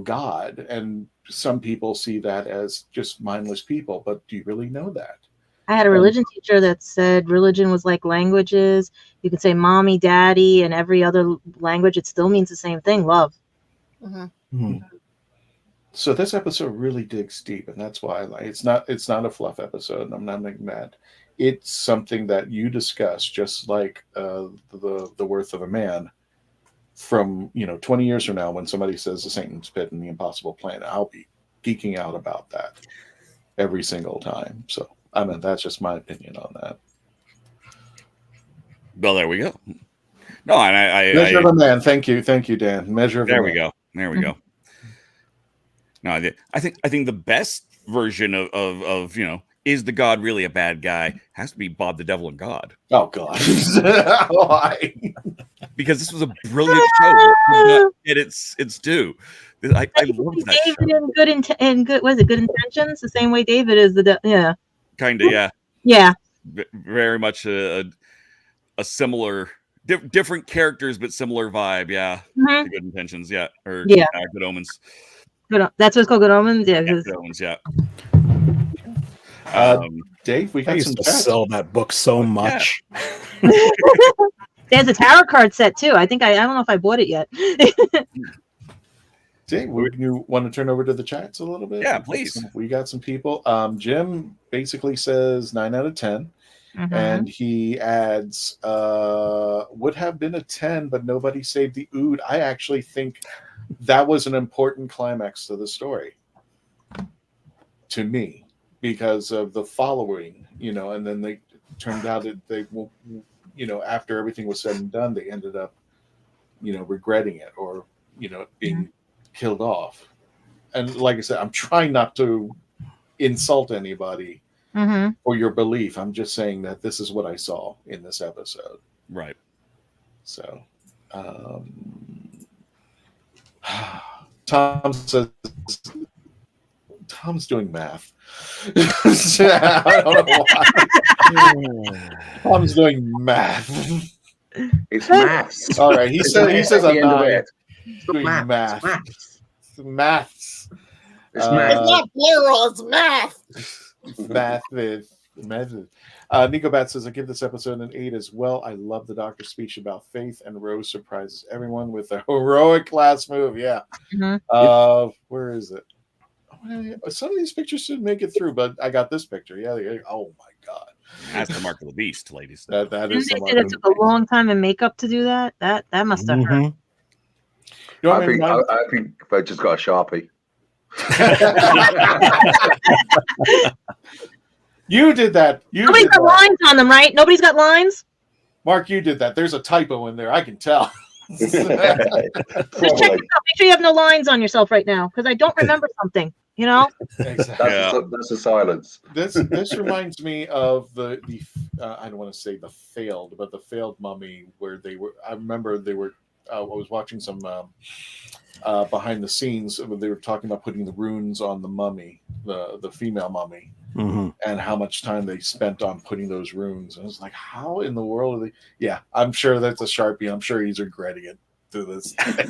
God, and some people see that as just mindless people. But do you really know that? I had a religion teacher that said religion was like languages. You could say mommy, daddy, and every other language. It still means the same thing, love. So this episode really digs deep, and that's why I like it's not a fluff episode, and I'm not making that. It's something that you discuss, just like the worth of a man. From 20 years from now, when somebody says the Satan's Pit and the Impossible Planet, I'll be geeking out about that every single time. So I mean, that's just my opinion on that. Well, there we go. No, and I Measure of a Man. Thank you, Dan. Measure of a Man. There we go. No, I think the best version of is the God really a bad guy has to be Bob the Devil and God. Oh God. Why? Because this was a brilliant show. It's due. I love that David show. in good was it Good Intentions? The same way David is Kind of, yeah. Yeah. Very much a similar, different characters, but similar vibe, yeah. To Good Intentions, yeah. Or Good Omens. That's what's called Good Omens, yeah. Good Omens, yeah. Dave, we I used to sell that book so much. Yeah. There's a tarot card set too. I don't know if I bought it yet. Dave, would you want to turn over to the chats a little bit? Yeah, please. We got some people. Jim basically says 9 out of 10. Mm-hmm. And he adds, would have been a 10, but nobody saved the Ood. I actually think that was an important climax to the story. To me. Because of the following, and then they turned out that they, after everything was said and done, they ended up, regretting it or, being killed off. And like I said, I'm trying not to insult anybody or your belief. I'm just saying that this is what I saw in this episode. Right. So, Tom says, Tom's doing math. I don't know why. Tom's doing math. It's maths. All right. He says a 9. It's doing maths. Maths. It's not plural, it's math. Method. Nico Bat says, I give this episode an 8 as well. I love the doctor's speech about faith, and Rose surprises everyone with a heroic class move. Yeah. Where is it? Some of these pictures didn't make it through, but I got this picture. Yeah. Oh my God. That's the mark of the beast, ladies. That is. It took a long time in makeup to do that. That must have hurt. I think they just got a Sharpie. You did that. Nobody's got lines on them, right? Nobody's got lines? Mark, you did that. There's a typo in there. I can tell. Just check it out. Make sure you have no lines on yourself right now, because I don't remember something. Exactly. That's a silence. This reminds me of the I don't want to say the failed mummy, where they were. I remember they were. I was watching some behind the scenes. They were talking about putting the runes on the mummy, the female mummy, and how much time they spent on putting those runes. And I was like, how in the world are they? Yeah, I'm sure that's a Sharpie. I'm sure he's regretting it to this day.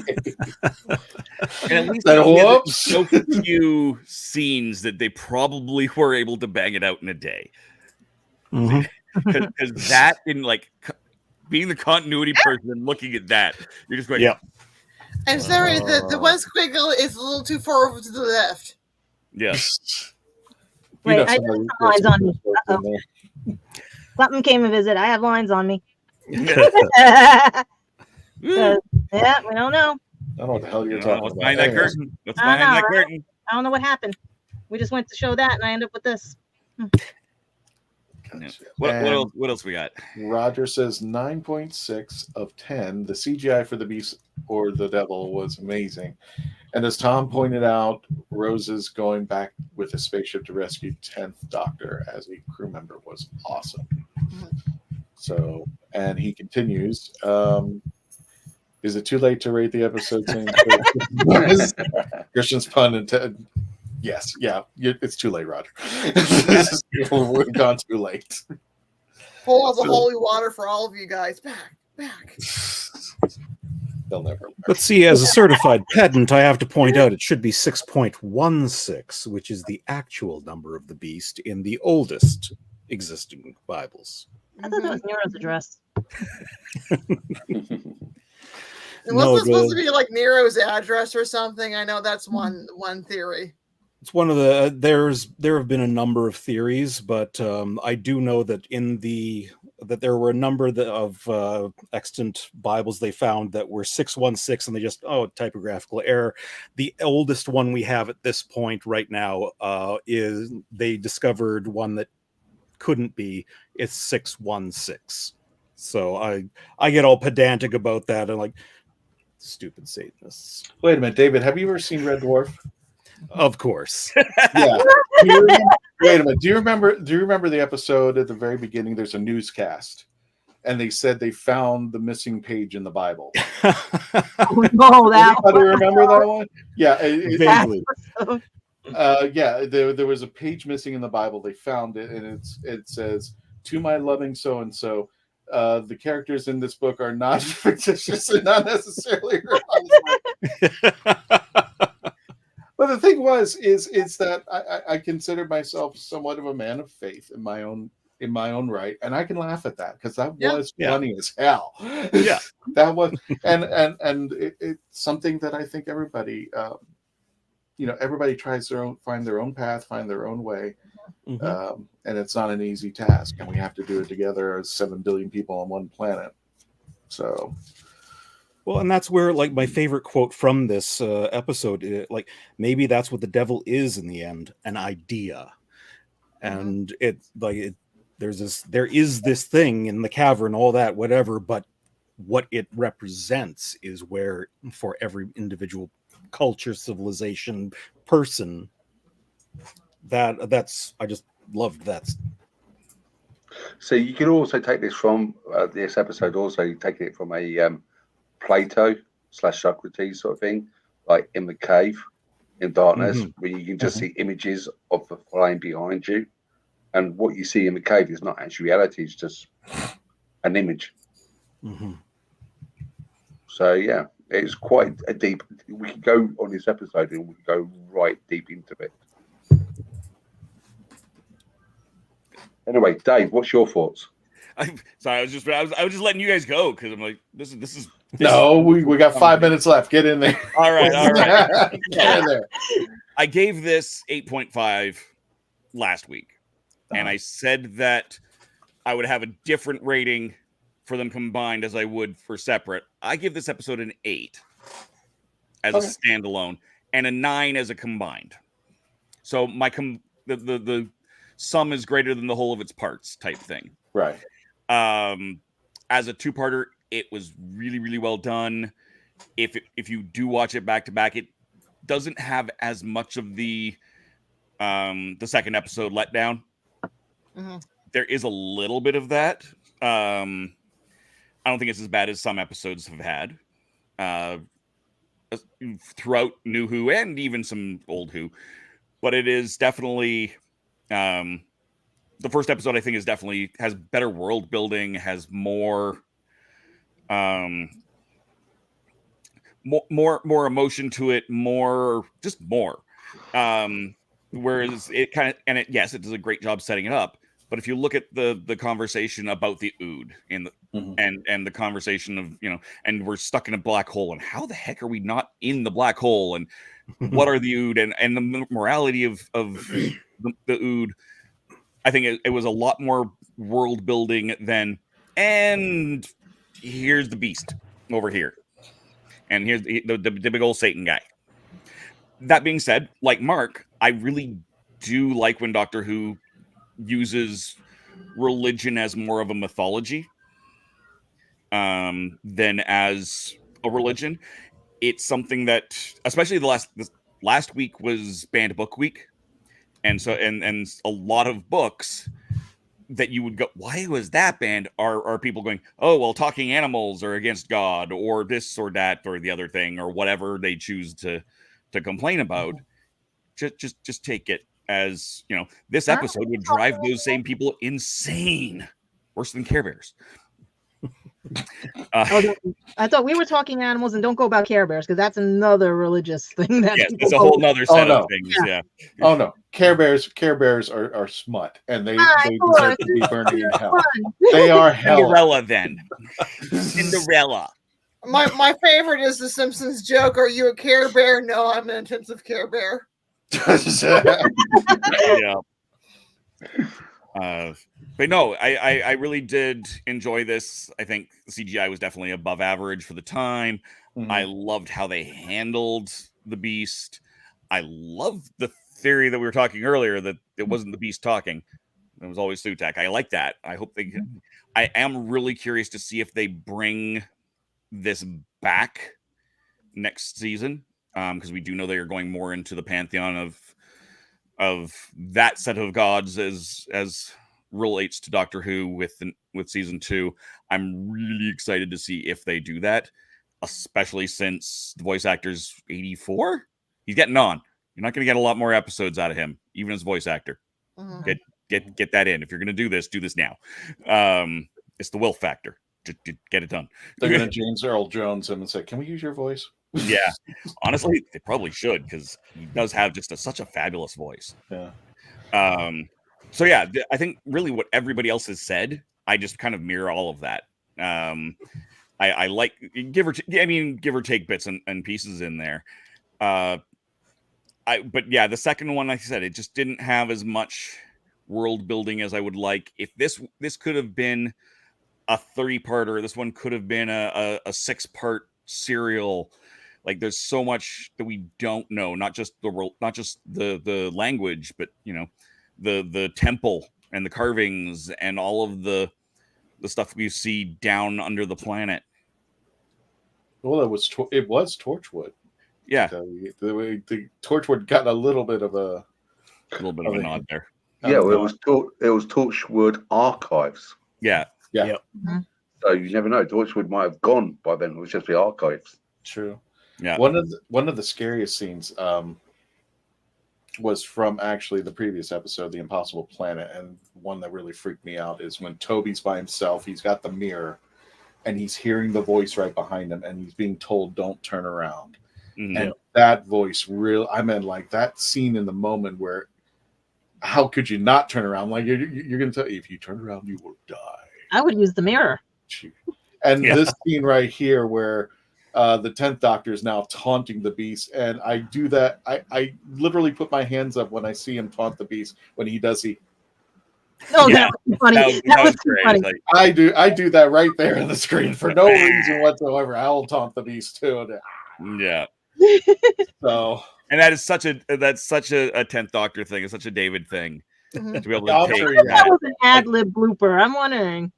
And at least there's so few scenes that they probably were able to bang it out in a day. Because that in being the continuity person and looking at that, you're just going, yeah. I'm sorry, the one squiggle is a little too far over to the left. Yes. Wait, I have some lines on me. Uh-oh. Something came to visit. I have lines on me. Yeah, we don't know. I don't know what the hell you're talking about. Behind that curtain. What's behind that curtain? I don't know what happened. We just went to show that, and I end up with this. What else we got? Roger says 9.6 of 10. The CGI for the beast or the devil was amazing. And as Tom pointed out, Rose's going back with a spaceship to rescue 10th Doctor as a crew member was awesome. So, and he continues, is it too late to rate the episode? Christian's pun and yes, yeah, it's too late, Roger. We've gone too late. Full of the holy water for all of you guys. Back. They'll never. But see, as a certified pedant, I have to point out it should be 6.16, which is the actual number of the beast in the oldest existing Bibles. I thought that was Nero's address. Wasn't it supposed to be like Nero's address or something? I know that's one theory. It's one of the there have been a number of theories, but I do know that that there were a number of extant Bibles they found that were 616, and they just typographical error. The oldest one we have at this point right now is they discovered one that couldn't be. It's 616. So I get all pedantic about that and like stupid Satanists. Wait a minute, David, have you ever seen Red Dwarf? Of course. Yeah. Wait a minute. Do you remember the episode at the very beginning? There's a newscast, and they said they found the missing page in the Bible. Oh, that do you remember that one? Yeah, vaguely. There was a page missing in the Bible. They found it, and it says, "To my loving so and so." The characters in this book are not fictitious and not necessarily real. But the thing is that I consider myself somewhat of a man of faith in my own right, and I can laugh at that because that was funny as hell. Yeah, that was, and it's something that I think everybody, everybody tries find their own path, find their own way, and it's not an easy task, and we have to do it together as 7 billion people on one planet. So. Well, and that's where, like, my favorite quote from this episode, like, maybe that's what the devil is in the end, an idea. And there is this thing in the cavern, all that, whatever, but what it represents is where, for every individual culture, civilization, person, that's, I just loved that. So you could also take this from this episode, also taking it from a Plato/Socrates sort of thing, like in the cave in darkness, where you can just see images of the flame behind you, and what you see in the cave is not actually reality; it's just an image. So yeah, it's quite a deep. We could go on this episode and we could go right deep into it. Anyway, Dave, what's your thoughts? Sorry, I was just letting you guys go because I'm like, this is. No, we got 5 minutes left. Get in there. All right. Get in there. I gave this 8.5 last week, and I said that I would have a different rating for them combined as I would for separate. I give this episode an 8 as a standalone and a 9 as a combined. So the sum is greater than the whole of its parts type thing. Right. As a two-parter, it was really, really well done. If you do watch it back to back, it doesn't have as much of the second episode letdown. There is a little bit of that. I don't think it's as bad as some episodes have had throughout New Who and even some old Who, but it is definitely the first episode. I think has better world building, has more emotion to it, more. Whereas it kind of, it does a great job setting it up. But if you look at the conversation about the Ood and the conversation of, and we're stuck in a black hole, and how the heck are we not in the black hole, and what are the Ood, and the morality of the Ood, I think it was a lot more world building than, and here's the beast over here, and here's the big old Satan guy. That being said, like Mark, I really do like when Doctor Who uses religion as more of a mythology than as a religion. It's something that, especially this last week was banned book week, and so and a lot of books that you would go, why was that banned? Are people going, oh well, talking animals are against God, or this or that or the other thing, or whatever they choose to complain about. Just take it as, this episode would drive those same people insane, worse than Care Bears. I thought we were talking animals, and don't go about Care Bears, because that's another religious thing. It's a whole nother set of things. Yeah. Oh no, Care Bears are smut, and they deserve to be burning in hell. They are hell. Cinderella, then. Cinderella. My favorite is the Simpsons joke. Are you a Care Bear? No, I'm an intensive Care Bear. Yeah. But no, I really did enjoy this. I think the CGI was definitely above average for the time. I loved how they handled the Beast. I loved the theory that we were talking earlier that it wasn't the Beast talking. It was always Sutak. I like that. I hope they. I am really curious to see if they bring this back next season, because we do know they are going more into the pantheon of that set of gods as relates to Doctor Who with season 2. I'm really excited to see if they do that, especially since the voice actor's 84. He's getting on. You're not going to get a lot more episodes out of him, even as voice actor. Get that in. If you're going to do this now. It's the will factor. Just get it done. They're going to James Earl Jones him and say, "Can we use your voice?" Yeah, honestly, they probably should, because he does have just such a fabulous voice. Yeah. So yeah, I think really what everybody else has said, I just kind of mirror all of that. I like give or take bits and pieces in there. But yeah, the second one, like I said, it just didn't have as much world building as I would like. If this could have been a 3-parter, this one could have been a 6-part serial. Like, there's so much that we don't know, not just the language, but the temple and the carvings and all of the stuff we see down under the planet. Well, it was Torchwood. Yeah, the Torchwood got a little bit of a nod there. Yeah, well, it was Torchwood Archives. Yeah. So you never know. Torchwood might have gone by then. It was just the archives. True. Yeah. One of the scariest scenes was from actually the previous episode, The Impossible Planet, and one that really freaked me out is when Toby's by himself. He's got the mirror, and he's hearing the voice right behind him, and he's being told, "Don't turn around." And that voice, like that scene in the moment where, how could you not turn around? Like you're going to tell, if you turn around, you will die. I would use the mirror. And this scene right here where the 10th Doctor is now taunting the Beast, and I do that. I literally put my hands up when I see him taunt the Beast. When he does, Oh, yeah. That was funny. That was funny. Like, I do that right there on the screen for no reason whatsoever. I will taunt the Beast too. Yeah. So, and that's such a 10th Doctor thing. It's such a David thing to be able to take that was an ad-lib blooper. I'm wondering.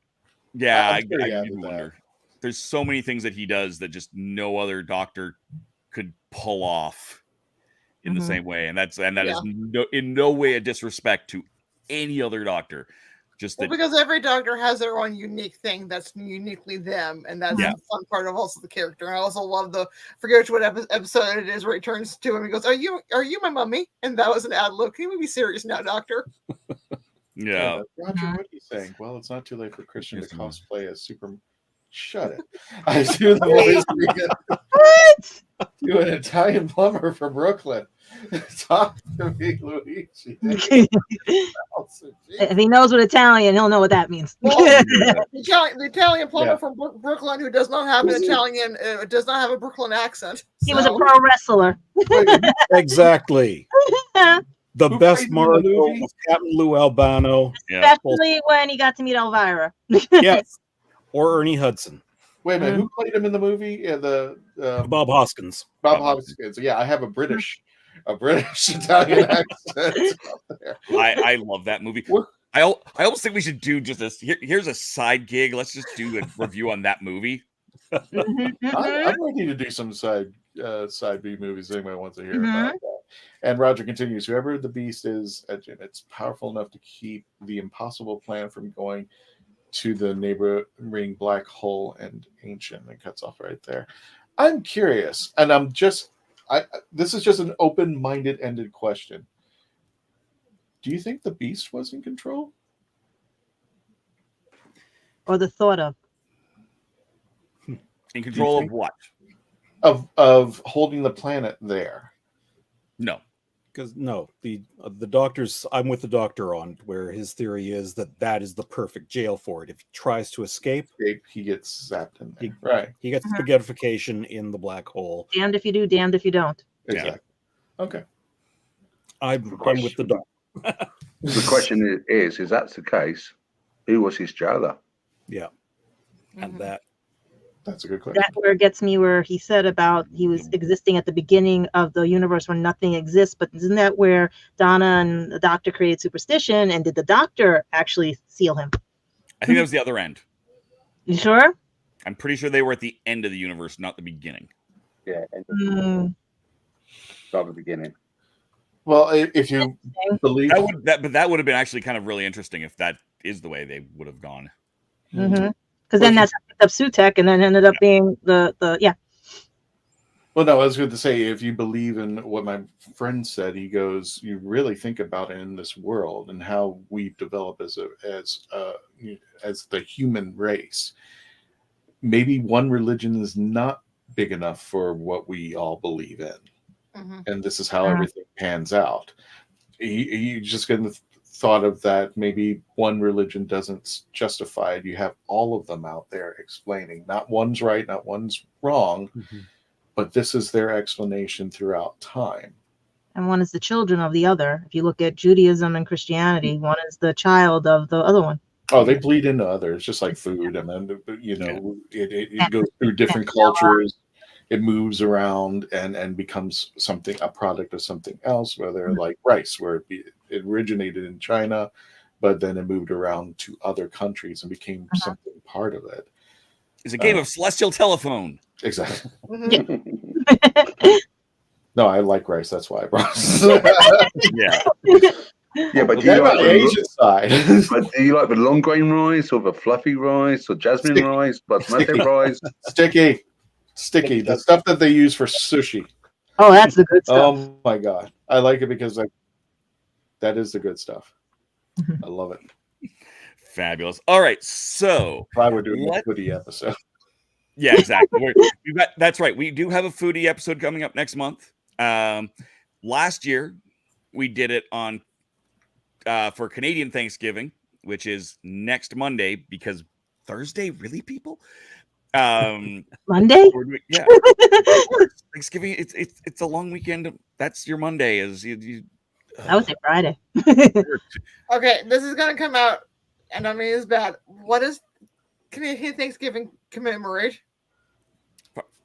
Yeah, I do wonder. There's so many things that he does that just no other Doctor could pull off in the same way, and that is in no way a disrespect to any other Doctor. Because every Doctor has their own unique thing that's uniquely them, and that's the fun part of also the character. And I also love forget what episode it is where he turns to him and goes, "Are you my mummy?" And that was an ad lib. Can we be serious now, Doctor? Yeah. Roger, what are you saying? Well, it's not too late for Christian to cosplay as Superman. Shut it. I do the voice. What? To an Italian plumber from Brooklyn. Talk to me, Luigi. If he knows what Italian, he'll know what that means. Well, the Italian plumber from Brooklyn who does not have an Italian, does not have a Brooklyn accent. He was a pro wrestler. Exactly. The best Marvel was Captain Lou Albano. Especially when he got to meet Elvira. Yes. Or Ernie Hudson. Wait a minute, who played him in the movie? Bob Hoskins. Bob Hoskins. Yeah, I have a British Italian accent. I love that movie. I almost think we should do just this. Here's a side gig. Let's just do a review on that movie. I'm ready to do some side B movies. Anybody wants to hear about that? And Roger continues, whoever the Beast is, it's powerful enough to keep the impossible plan from going to the neighboring black hole and ancient. It cuts off right there. I'm curious, and this is just an open-minded ended question. Do you think the Beast was in control? Or the thought of? In control of what? Of holding the planet there. No. because no, the doctor's. I'm with the doctor on where his theory is that is the perfect jail for it. If he tries to escape, he gets zapped in there. Right. He gets spaghettification in the black hole. Damned if you do, damned if you don't. Exactly. Okay. I'm with the doctor. The question is that's the case, who was his jailer? Yeah. And that's a good question. That's where it gets me, where he said about he was existing at the beginning of the universe when nothing exists. But isn't that where Donna and the doctor created superstition? And did the doctor actually seal him? I think that was the other end. You sure? I'm pretty sure they were at the end of the universe, not the beginning. Yeah, not the beginning. Well, if you believe that would have been actually kind of really interesting if that is the way they would have gone. Because then that's up Sutek, and then ended up being the. Well, no, I was going to say, if you believe in what my friend said, he goes, you really think about it in this world and how we've developed as the human race. Maybe one religion is not big enough for what we all believe in, and this is how everything pans out. He just going to thought of that. Maybe one religion doesn't justify it. You have all of them out there explaining. Not one's right, not one's wrong. But this is their explanation throughout time. And one is the children of the other. If you look at Judaism and Christianity, one is the child of the other one. Oh, they bleed into others, just like food. And then, it goes through different cultures. It moves around and becomes a product of something else, whether like rice, where it originated in China, but then it moved around to other countries and became something part of it. It's a game of celestial telephone. Exactly. No, I like rice. That's why I brought it. Yeah, but do you like the Asian side? But do you like the long grain rice or the fluffy rice or jasmine rice, basmati rice? Sticky. The stuff that they use for sushi. Oh, that's the good stuff. Oh my god, I like it because that is the good stuff. I love it. Fabulous. All right, so why we're doing a foodie episode. Yeah, exactly. That's right. We do have a foodie episode coming up next month. Last year we did it on for Canadian Thanksgiving, which is next Monday, because Thursday, really, people? Monday? Yeah. Thanksgiving, it's a long weekend. That's your Monday. I would say Friday. Okay, this is gonna come out, and I mean it's bad. What is Canadian Thanksgiving commemorate?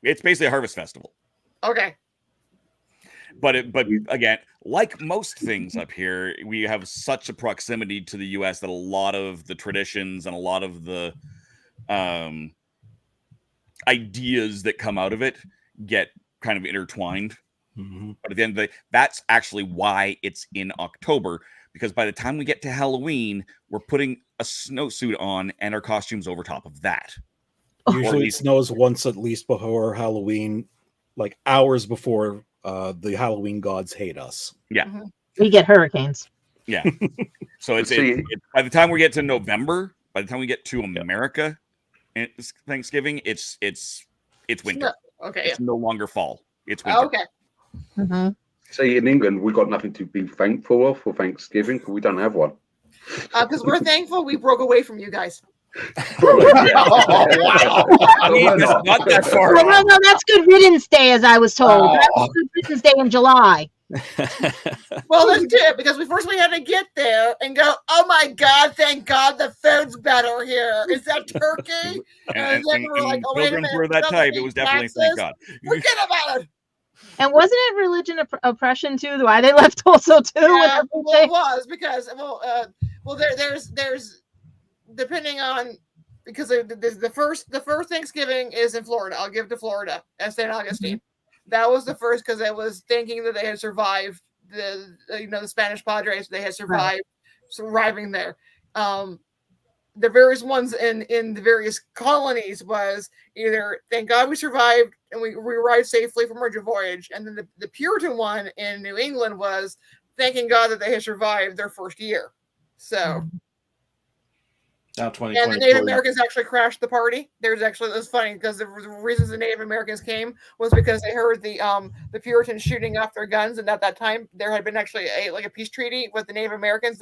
It's basically a harvest festival. Okay. But again, like most things up here, we have such a proximity to the U.S. that a lot of the traditions and a lot of the ideas that come out of it get kind of intertwined. But at the end of the day, that's actually why it's in October, because by the time we get to Halloween, we're putting a snowsuit on and our costumes over top of that. Usually it snows once at least before Halloween, like hours before the Halloween gods hate us. Yeah. We get hurricanes. Yeah. So it's by the time we get to November, by the time we get to America, it's Thanksgiving, it's winter. Okay. It's no longer fall. It's winter. Okay. See, in England, we've got nothing to be thankful of for Thanksgiving, because we don't have one. Because we're thankful we broke away from you guys. I mean, it's not that far. No, that's Good Riddance Day, as I was told. That's Good Riddance Day in July. Well, that's good, because we had to get there and go, oh my God, thank God the food's better here. Is that turkey? And then we're like, oh, wait a pilgrims minute. were that type. It was definitely thank God. Forget about it. And wasn't it religion oppression too? Why they left also too? Yeah, well, it was because there's depending on, because the first Thanksgiving is in Florida. I'll give to Florida at St. Augustine. That was the first, because it was thinking that they had survived the Spanish Padres. They had surviving there. The various ones in the various colonies was either thank God we survived and we arrived safely from our voyage, and then the Puritan one in New England was thanking God that they had survived their first year. So Now 2020. And the Native Americans actually crashed the party. It's funny because the reasons the Native Americans came was because they heard the Puritans shooting off their guns, and at that time there had been actually a peace treaty with the Native Americans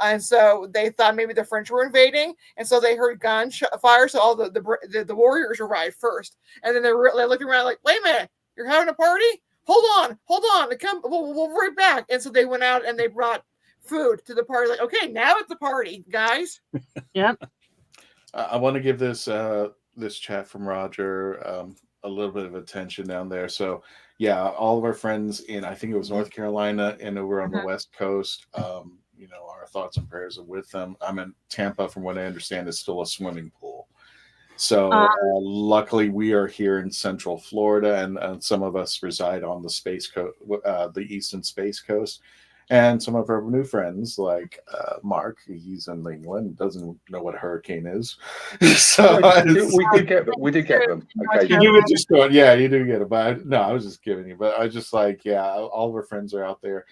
and so they thought maybe the French were invading, and so they heard fire, so all the warriors arrived first, and then they looked around like, wait a minute, you're having a party? Hold on, we'll be right back. And so they went out and they brought food to the party. Like, okay, now it's a party, guys. Yep. I want to give this this chat from Roger a little bit of attention down there. So yeah, all of our friends in, I think it was North Carolina and over on the West Coast, our thoughts and prayers are with them. I'm in Tampa, from what I understand, is still a swimming pool. So luckily we are here in Central Florida, and some of us reside on the space coast, the eastern space coast. And some of our new friends, like Mark, he's in England, doesn't know what a hurricane is. So we did get them. Okay. You were just going, yeah, you do get it. But I was just giving you. But I was just like, yeah, all of our friends are out there.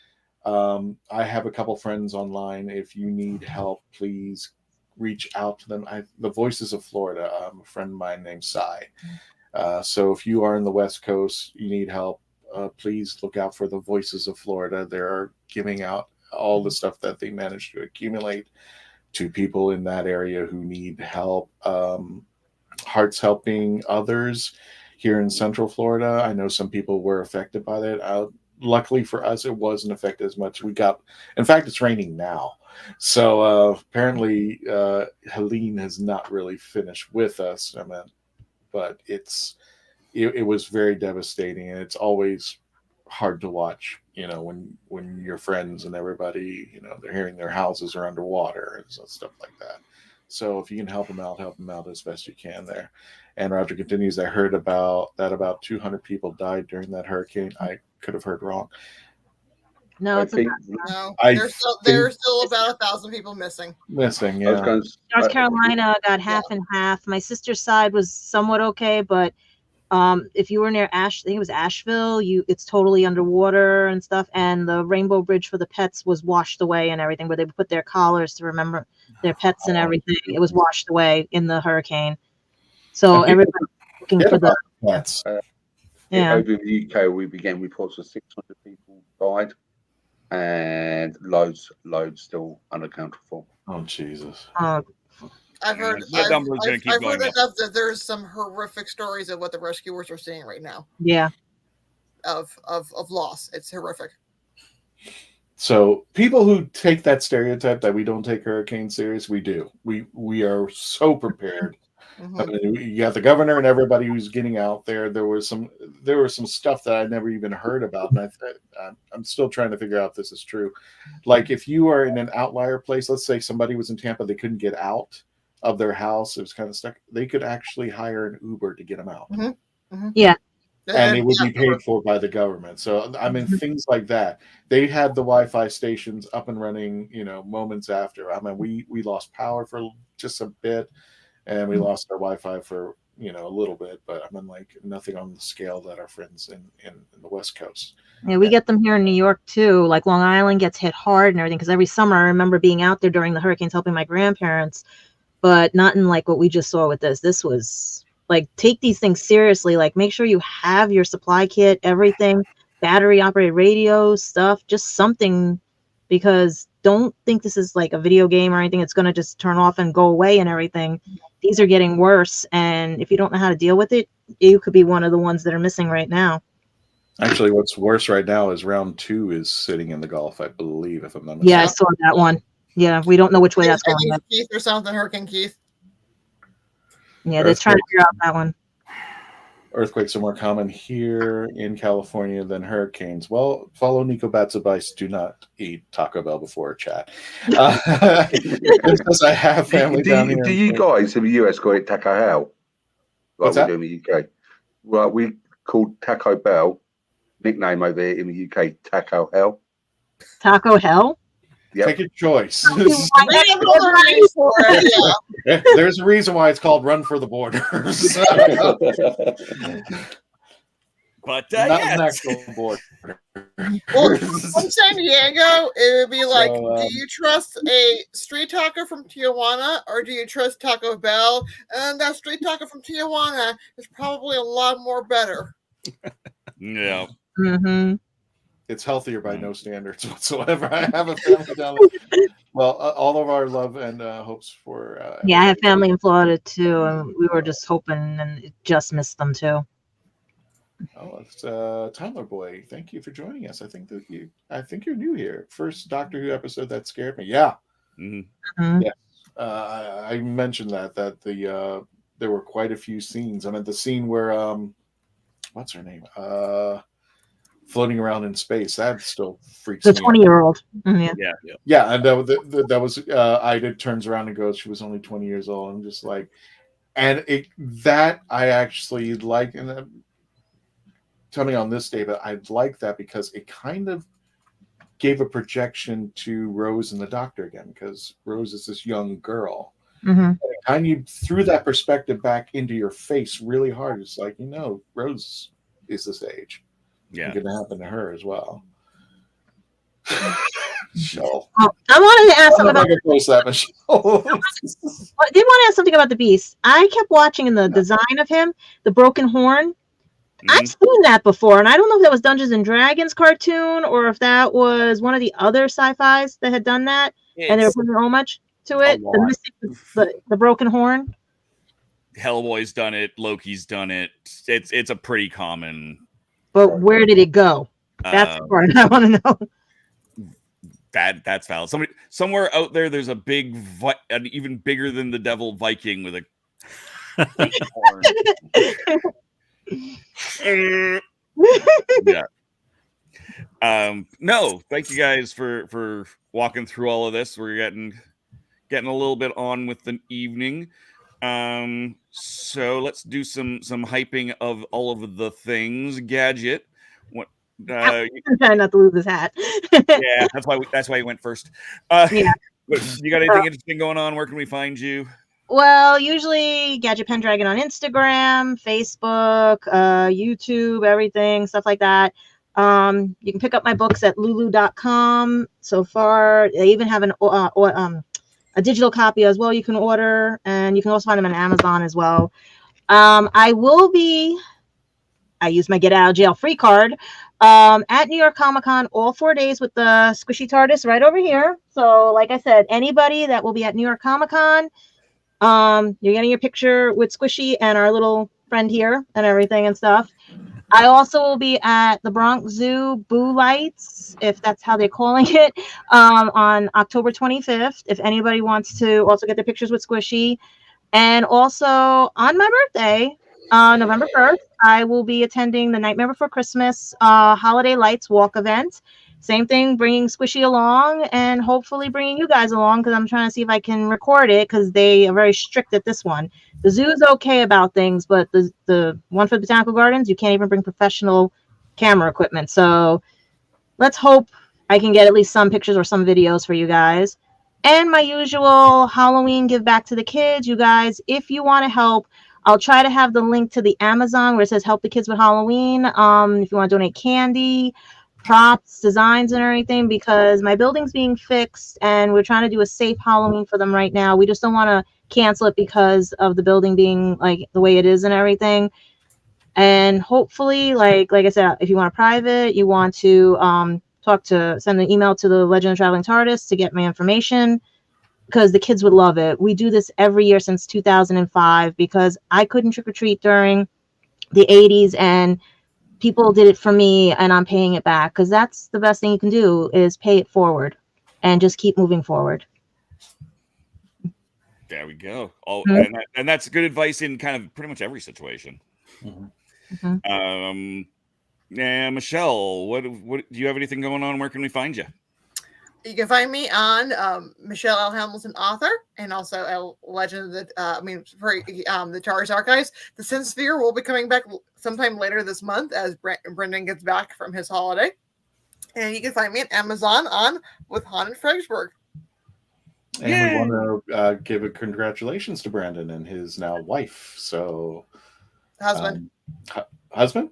I have a couple friends online. If you need help, please reach out to them. The Voices of Florida, a friend of mine named Cy. So if you are in the West Coast, you need help, please look out for the Voices of Florida. They're giving out all the stuff that they managed to accumulate to people in that area who need help. Hearts Helping Others here in Central Florida. I know some people were affected by that. Luckily for us, it wasn't affected as much. In fact, it's raining now. So apparently Helene has not really finished with us. But it was very devastating, and it's always hard to watch, when your friends and everybody, they're hearing their houses are underwater and stuff like that. So if you can help them out as best you can there. And Roger continues, I heard about 200 people died during that hurricane. I could have heard wrong. No, there's still about 1,000 people missing. Yeah. North Carolina got half and half. My sister's side was somewhat okay, but if you were near I think it was Asheville, it's totally underwater and stuff. And the Rainbow Bridge for the pets was washed away and everything, where they put their collars to remember their pets and everything. It was washed away in the hurricane. So everybody's looking for the pets. Over in the UK, we began reports of 600 people died, and loads still unaccounted for. Oh Jesus! I've heard enough that there's some horrific stories of what the rescuers are seeing right now. Yeah. Of loss. It's horrific. So people who take that stereotype that we don't take hurricanes serious, we do. We are so prepared. I mean, you got the governor and everybody who's getting out there. There was some stuff that I never even heard about, and I'm still trying to figure out if this is true. Like if you are in an outlier place, let's say somebody was in Tampa, they couldn't get out of their house, it was kind of stuck. They could actually hire an Uber to get them out. Yeah, and it would be paid for by the government. So I mean, things like that. They had the Wi-Fi stations up and running, moments after. I mean, we lost power for just a bit. And we lost our Wi-Fi for, a little bit, but I mean, like nothing on the scale that our friends in the West Coast. Yeah, we get them here in New York too. Like Long Island gets hit hard and everything. Because every summer I remember being out there during the hurricanes helping my grandparents, but not in like what we just saw with this. This was like, take these things seriously. Like make sure you have your supply kit, everything, battery operated radios, stuff, just something, because don't think this is like a video game or anything. It's going to just turn off and go away and everything. These are getting worse. And if you don't know how to deal with it, you could be one of the ones that are missing right now. Actually, what's worse right now is round 2 is sitting in the Gulf, I believe, if I'm not mistaken. Yeah, I saw that one. Yeah, we don't know which way that's going. Keith or something, Hurricane Keith. Yeah, they're trying to figure out that one. Earthquakes are more common here in California than hurricanes. Well, follow Nico Bat's advice. Do not eat Taco Bell before a chat. Because I have family down here. Do you guys in the US call it Taco Hell? Like What's we that? do in the UK. Right, we called Taco Bell, nickname over here in the UK, Taco Hell. Taco Hell? Yep. Take your choice. There's a reason why it's called Run for the Borders. But not yes. an actual border. Well, from San Diego, it would be like, So, do you trust a street taco from Tijuana or do you trust Taco Bell? And that street taco from Tijuana is probably a lot more better. Yeah. Mm-hmm. It's healthier by no standards whatsoever. I have a family down there. Well, all of our love and hopes for. Yeah, I have family in Florida too, and we were just hoping, and it just missed them too. Oh, it's Tyler Boy. Thank you for joining us. I think you're new here. First Doctor Who episode that scared me. Yeah. Mm-hmm. Yes. I mentioned that there were quite a few scenes. I mean, the scene where what's her name? Floating around in space. That still freaks The me out. 20-year-old. Yeah. Yeah, and that was Ida turns around and goes, she was only 20 years old. I'm just like, and that I actually like, and tell me on this, David, I like that because it kind of gave a projection to Rose and the Doctor again, because Rose is this young girl. Mm-hmm. And it kind of threw that perspective back into your face really hard. It's like, Rose is this age. Yeah. It's going to happen to her as well. Michelle. Oh, I wanted to ask something about. I did want to ask something about the Beast. I kept watching in the design of him, the broken horn. I've seen that before, and I don't know if that was Dungeons and Dragons cartoon or if that was one of the other sci-fis that had done that, and they were putting so much to it. The broken horn. Hellboy's done it. Loki's done it. It's a pretty common. But where did it go? That's the part I want to know. That's valid. Somewhere out there's a big, an even bigger than the devil Viking with a horn. Yeah. No, thank you guys for walking through all of this. We're getting a little bit on with the evening. So let's do some hyping of all of the things. Gadget. What? I'm trying not to lose his hat. Yeah, that's why he went first. Yeah. You got anything interesting going on? Where can we find you? Well, usually Gadget Pendragon on Instagram, Facebook, YouTube, everything, stuff like that. You can pick up my books at lulu.com. So far, they even have a digital copy as well you can order, and you can also find them on Amazon as well. I use my Get Out of Jail Free card at New York Comic Con all 4 days with the Squishy TARDIS right over here. So, like I said, anybody that will be at New York Comic Con, you're getting your picture with Squishy and our little friend here and everything and stuff. I also will be at the Bronx Zoo Boo Lights, if that's how they're calling it, on October 25th. If anybody wants to also get their pictures with Squishy. And also on my birthday, November 1st, I will be attending the Nightmare Before Christmas Holiday Lights Walk event. Same thing, bringing Squishy along and hopefully bringing you guys along, because I'm trying to see if I can record it, because they are very strict at this one. The zoo's okay about things, but the one for the Botanical Gardens, you can't even bring professional camera equipment. So let's hope I can get at least some pictures or some videos for you guys. And my usual Halloween give back to the kids. You guys, if you want to help, I'll try to have the link to the Amazon where it says help the kids with Halloween. If you want to donate candy, props, designs, and everything, because my building's being fixed and we're trying to do a safe Halloween for them right now. We just don't want to cancel it because of the building being like the way it is and everything. And hopefully, like I said, if you want a private, you want to send an email to the Legend of Traveling TARDIS to get my information, because the kids would love it. We do this every year since 2005 because I couldn't trick or treat during the 80s, and people did it for me, and I'm paying it back, because that's the best thing you can do is pay it forward and just keep moving forward. There we go. Mm-hmm. And that's good advice in kind of pretty much every situation. Mm-hmm. Yeah, Michelle, what do you have anything going on? Where can we find you? You can find me on Michelle L. Hamilton, author, and also a Legend of the the TARDIS Archives. The Sin Sphere will be coming back sometime later this month as Brendan gets back from his holiday. And you can find me at Amazon with Haunted Fredericksburg. And we want to give a congratulations to Brandon and his now wife. So husband. Husband?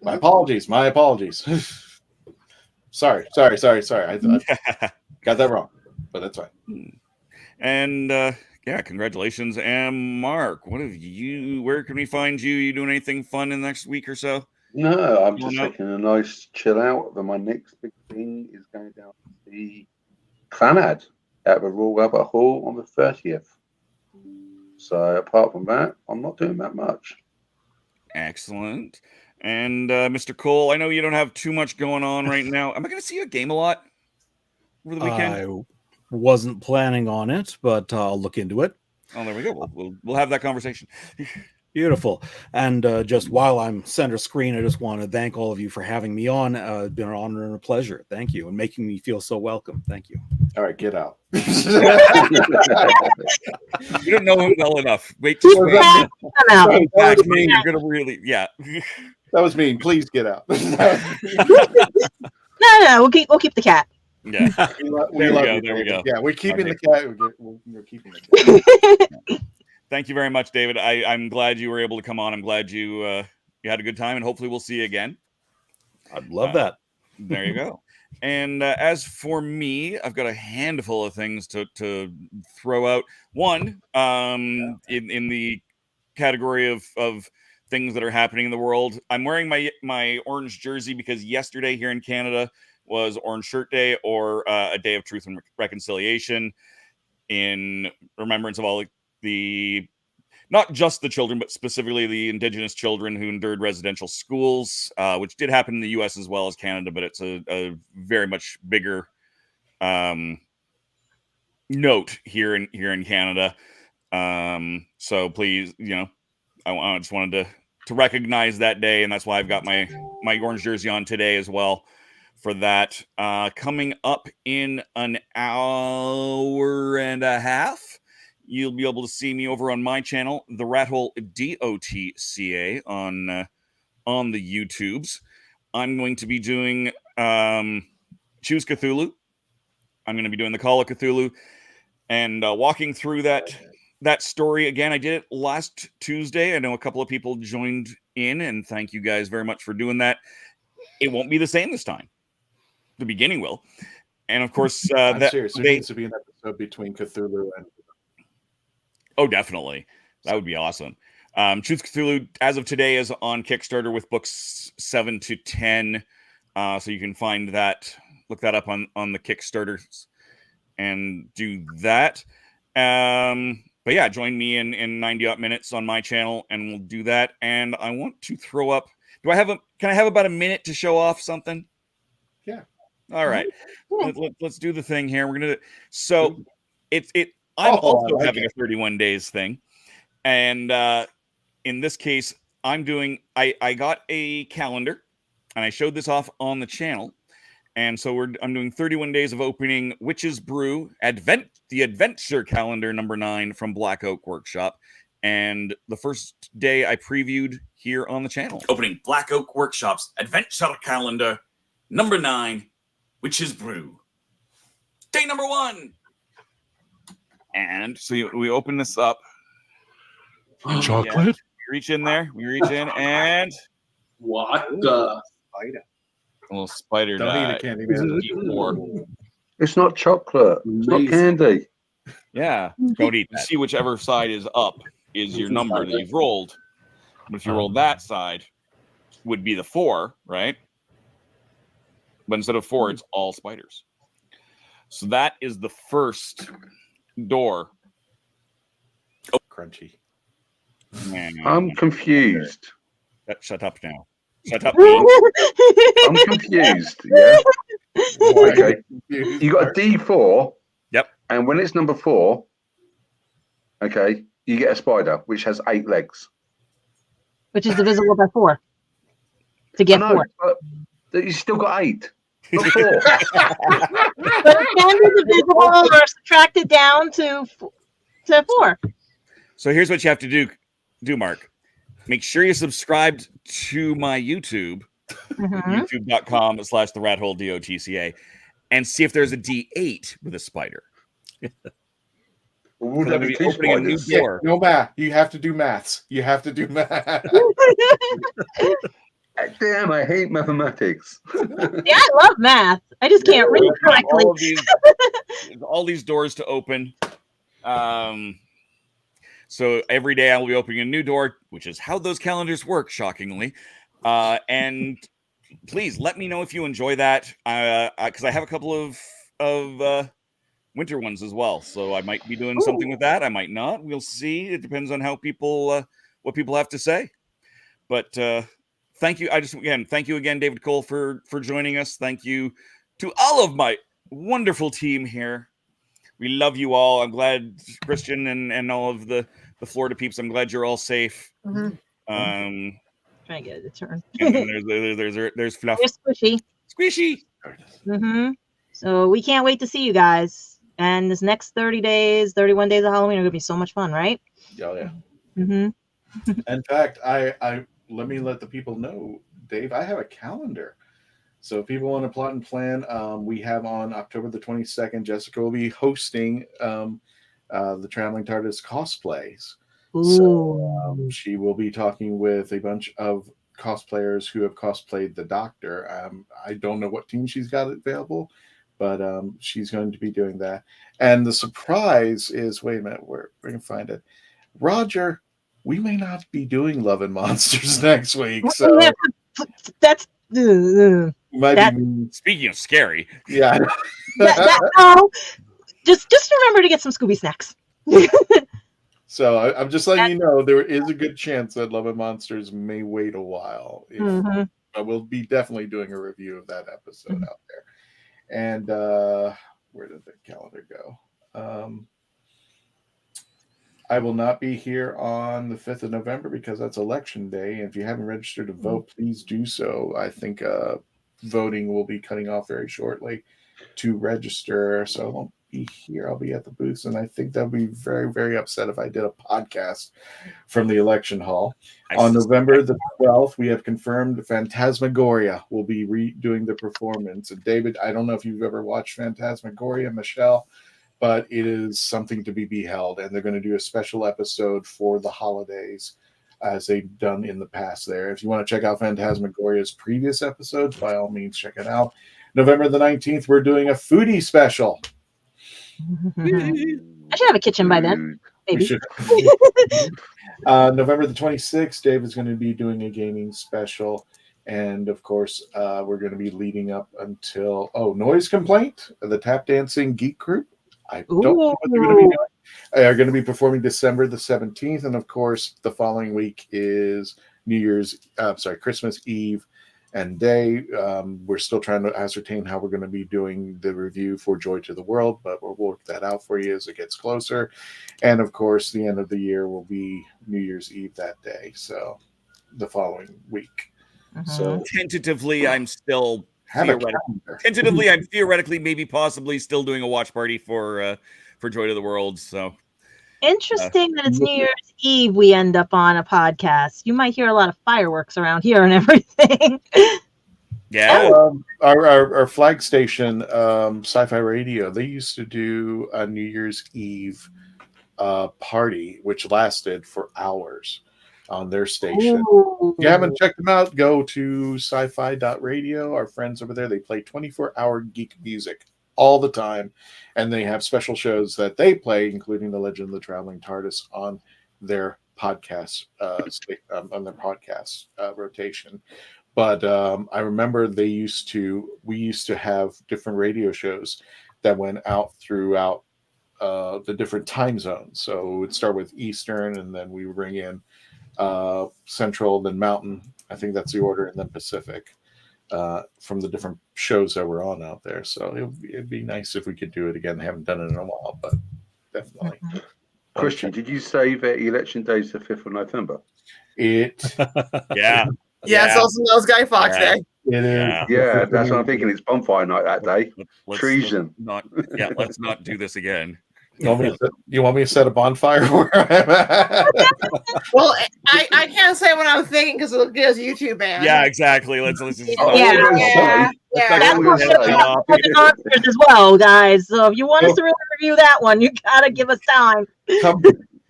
My apologies. My apologies. Sorry. I got that wrong, but that's fine. And yeah, congratulations. And Mark, where can we find you? You doing anything fun in the next week or so? No, I'm just taking a nice chill out. But my next big thing is going down to the Clanad at the Royal Albert Hall on the 30th. So apart from that, I'm not doing that much. Excellent. And Mr. Cole, I know you don't have too much going on right now. Am I going to see you at Game a lot over the weekend? I wasn't planning on it, but I'll look into it. Oh, there we go. We'll have that conversation. Beautiful. And just while I'm center screen, I just want to thank all of you for having me on. It's been an honor and a pleasure. Thank you. And making me feel so welcome. Thank you. All right, get out. You don't know him well enough. Wait till you're I'm out. You're going to really, yeah. That was mean. Please get out. No, we'll keep the cat. Yeah. we love you. There we go. Yeah, we're keeping the cat. We're keeping the cat. Thank you very much, David. I'm glad you were able to come on. I'm glad you had a good time, and hopefully we'll see you again. I'd love that. There you go. And as for me, I've got a handful of things to throw out. One, in the category of things that are happening in the world, I'm wearing my orange jersey because yesterday here in Canada was Orange Shirt Day, or a day of truth and reconciliation, in remembrance of all the not just the children, but specifically the Indigenous children who endured residential schools, which did happen in the U.S. as well as Canada, but it's a very much bigger note here in Canada. So please, I just wanted to recognize that day, and that's why I've got my orange jersey on today as well. For that, coming up in an hour and a half, you'll be able to see me over on my channel, TheRatHole.ca, on the YouTubes. I'm going to be doing Choose Cthulhu. I'm going to be doing the Call of Cthulhu and walking through that story again. I did it last Tuesday. I know a couple of people joined in, and thank you guys very much for doing that. It won't be the same this time. The beginning will, and of course, I'm serious. There needs to be an episode between Cthulhu and. Oh, definitely, that would be awesome. Choose Cthulhu, as of today, is on Kickstarter with books 7 to 10, so you can find that. Look that up on the Kickstarters and do that. But yeah, join me in 90 minutes on my channel, and we'll do that. And I want to throw up. Can I have about a minute to show off something? Yeah. All right, let's do the thing here. We're gonna. So I'm also having a 31 days thing, and in this case, I'm doing. I got a calendar, and I showed this off on the channel, and so I'm doing 31 days of opening Witch's Brew the Adventure Calendar number 9 from Black Oak Workshop, and the first day I previewed here on the channel. Opening Black Oak Workshop's Adventure Calendar number 9. Witch's Brew. Day number 1. And so we open this up. Chocolate? Yeah, we reach in there. We reach in and... What the? Spider. A little spider Don't die. eat a candy man. It's not chocolate. It's not candy. Yeah. Don't eat that. You see whichever side is up is your number that you've rolled. But if you roll that side, would be the 4, right? But instead of 4, it's all spiders. So that is the first door. Oh, crunchy. I'm confused. Shut up now. Shut up. I'm confused. Yeah. Okay. You got a D4. Yep. And when it's number 4, okay, you get a spider which has 8 legs. Which is divisible by 4. To get 4. You still got 8. Not 4. But it can be divisible or subtracted down to 4. So here's what you have to do, Mark. Make sure you're subscribed to my YouTube, youtube.com/TheRatHole.ca, and see if there's a D8 with a spider. Would I'm going to be opening a new door. No math. You have to do maths. You have to do math. Damn, I hate mathematics. Yeah, I love math. I just can't read correctly. All these doors to open. So every day I will be opening a new door, which is how those calendars work, shockingly. And please let me know if you enjoy that, because I have a couple of winter ones as well. So I might be doing something with that. I might not. We'll see. It depends on how people, what people have to say. But thank you. Thank you again, David Cole, for joining us. Thank you to all of my wonderful team here. We love you all. I'm glad, Christian and all of the Florida peeps, I'm glad you're all safe. Trying to get it to turn. And then there's Fluff. There's Squishy. Squishy. So we can't wait to see you guys. And this next 31 days of Halloween are going to be so much fun, right? Oh, yeah. Mm-hmm. In fact, I let the people know, Dave, I have a calendar. So if people want to plot and plan, we have on October the 22nd, Jessica will be hosting the Traveling TARDIS cosplays. So she will be talking with a bunch of cosplayers who have cosplayed the Doctor. I don't know what team she's got available, but she's going to be doing that. And the surprise is, wait a minute, we're going to find it. Roger, we may not be doing Love and Monsters next week. So that's speaking of scary. Yeah. No, just remember to get some Scooby snacks. So I'm just letting you know there is a good chance that Love and Monsters may wait a while. But we'll be definitely doing a review of that episode out there. And where did the calendar go? I will not be here on the 5th of November because that's election day. And if you haven't registered to vote, please do so. I think voting will be cutting off very shortly to register. So I won't be here. I'll be at the booths. And I think they'll be very, very upset if I did a podcast from the election hall. On November the 12th, we have confirmed Phantasmagoria will be redoing the performance. And David, I don't know if you've ever watched Phantasmagoria, Michelle, but it is something to be beheld, and they're going to do a special episode for the holidays as they've done in the past there. If you want to check out Phantasmagoria's previous episodes, by all means, check it out. November the 19th, we're doing a foodie special. I should have a kitchen by then. Maybe. November the 26th, Dave is going to be doing a gaming special. And of course, we're going to be leading up until, Noise Complaint, the tap dancing geek group. I don't know what they're going to be doing. They are going to be performing December the 17th. And of course, the following week is Christmas Eve and day. We're still trying to ascertain how we're going to be doing the review for Joy to the World, but we'll work that out for you as it gets closer. And of course, the end of the year will be New Year's Eve that day. So the following week. So tentatively, I'm still theoretically, maybe possibly still doing a watch party for Joy to the World. So interesting that it's New Year's Eve we end up on a podcast. You might hear a lot of fireworks around here and everything. Yeah. Our flag station, Sci-Fi Radio, they used to do a New Year's Eve party, which lasted for hours on their station. If you haven't checked them out, go to sci-fi.radio. Our friends over there, they play 24-hour geek music all the time, and they have special shows that they play, including The Legend of the Traveling TARDIS, on their podcast rotation. But I remember we used to have different radio shows that went out throughout the different time zones. So it would start with Eastern, and then we would bring in Central, then Mountain. I think that's the order, and then Pacific. From the different shows that were on out there. So it'd be nice if we could do it again. I haven't done it in a while, but definitely. Christian, did you say that election day is the 5th of November? Yeah. Yeah, it's also those Guy Fawkes Day. It is. Yeah, that's what I'm thinking. It's bonfire night that day. Treason. Let's not do this again. You want me to set a bonfire where I'm at? Well, I can't say what I'm thinking because it'll get us YouTube banned. Yeah, exactly. Let's just Yeah. That's monsters as well, guys. So if you want us to really review that one, you gotta give us time.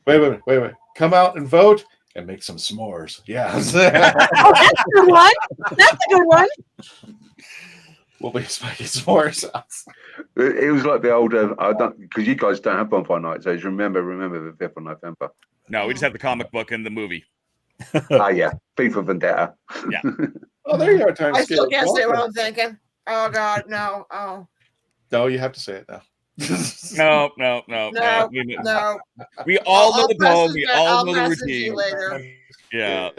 Wait. Come out and vote. And make some s'mores. Yeah. Oh, that's a good one. That's a good one. We'll be making s'mores. It was like the old, I don't, because you guys don't have bonfire nights. So remember the 5th of November. No, we just have the comic book and the movie. Yeah, V for Vendetta. Yeah. Oh, there you are. Time I still scale. can't say what I'm thinking. Oh God, no. Oh. No, you have to say it now. No. No. We all know I'll the poem. We all I'll know the message you routine. later. Yeah.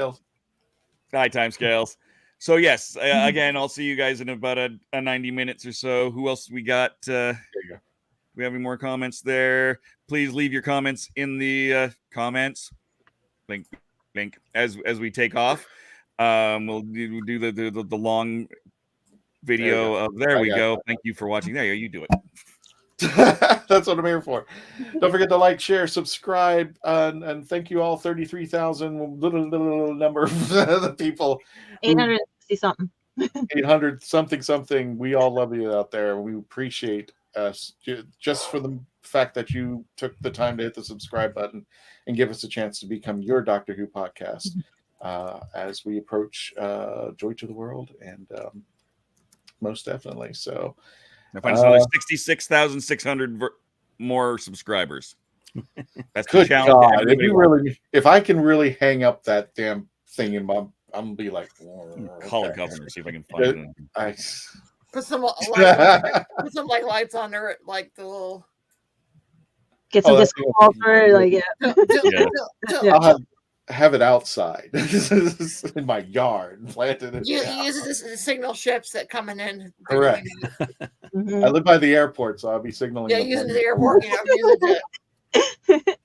High time scales. So yes, again, I'll see you guys in about a 90 minutes or so. Who else we got? There you go. Do we have any more comments there? Please leave your comments in the comments. Link as we take off. We'll do the long video of there we go. Thank you for watching. There you do it. That's what I'm here for. Don't forget to like, share, subscribe, and thank you all 33,000 little number of the people. 860 something. 800 something. We all love you out there. We appreciate us just for the fact that you took the time to hit the subscribe button and give us a chance to become your Doctor Who podcast as we approach Joy to the World and most definitely. So I find another 66,600 more subscribers. That's the good challenge. God. If I can really hang up that damn thing in my, I'm gonna be like, call a governor, see if I can find it. Put some lights on there, like the little. Get some disco ball for like I'll have it outside in my yard, planted it. You use it as signal ships that coming in. Correct. I live by the airport, so I'll be signaling. Yeah, using the airport. Using it.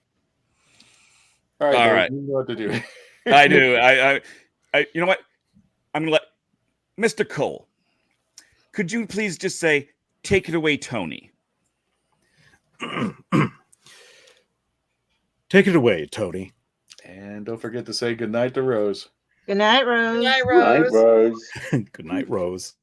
All All right. You know what to do. I do. I you know what? I'm gonna let Mr. Cole. Could you please just say, "Take it away, Tony"? Take it away, Tony. And don't forget to say goodnight to Rose. Good night, Rose. Good night, Rose. Good night, Rose.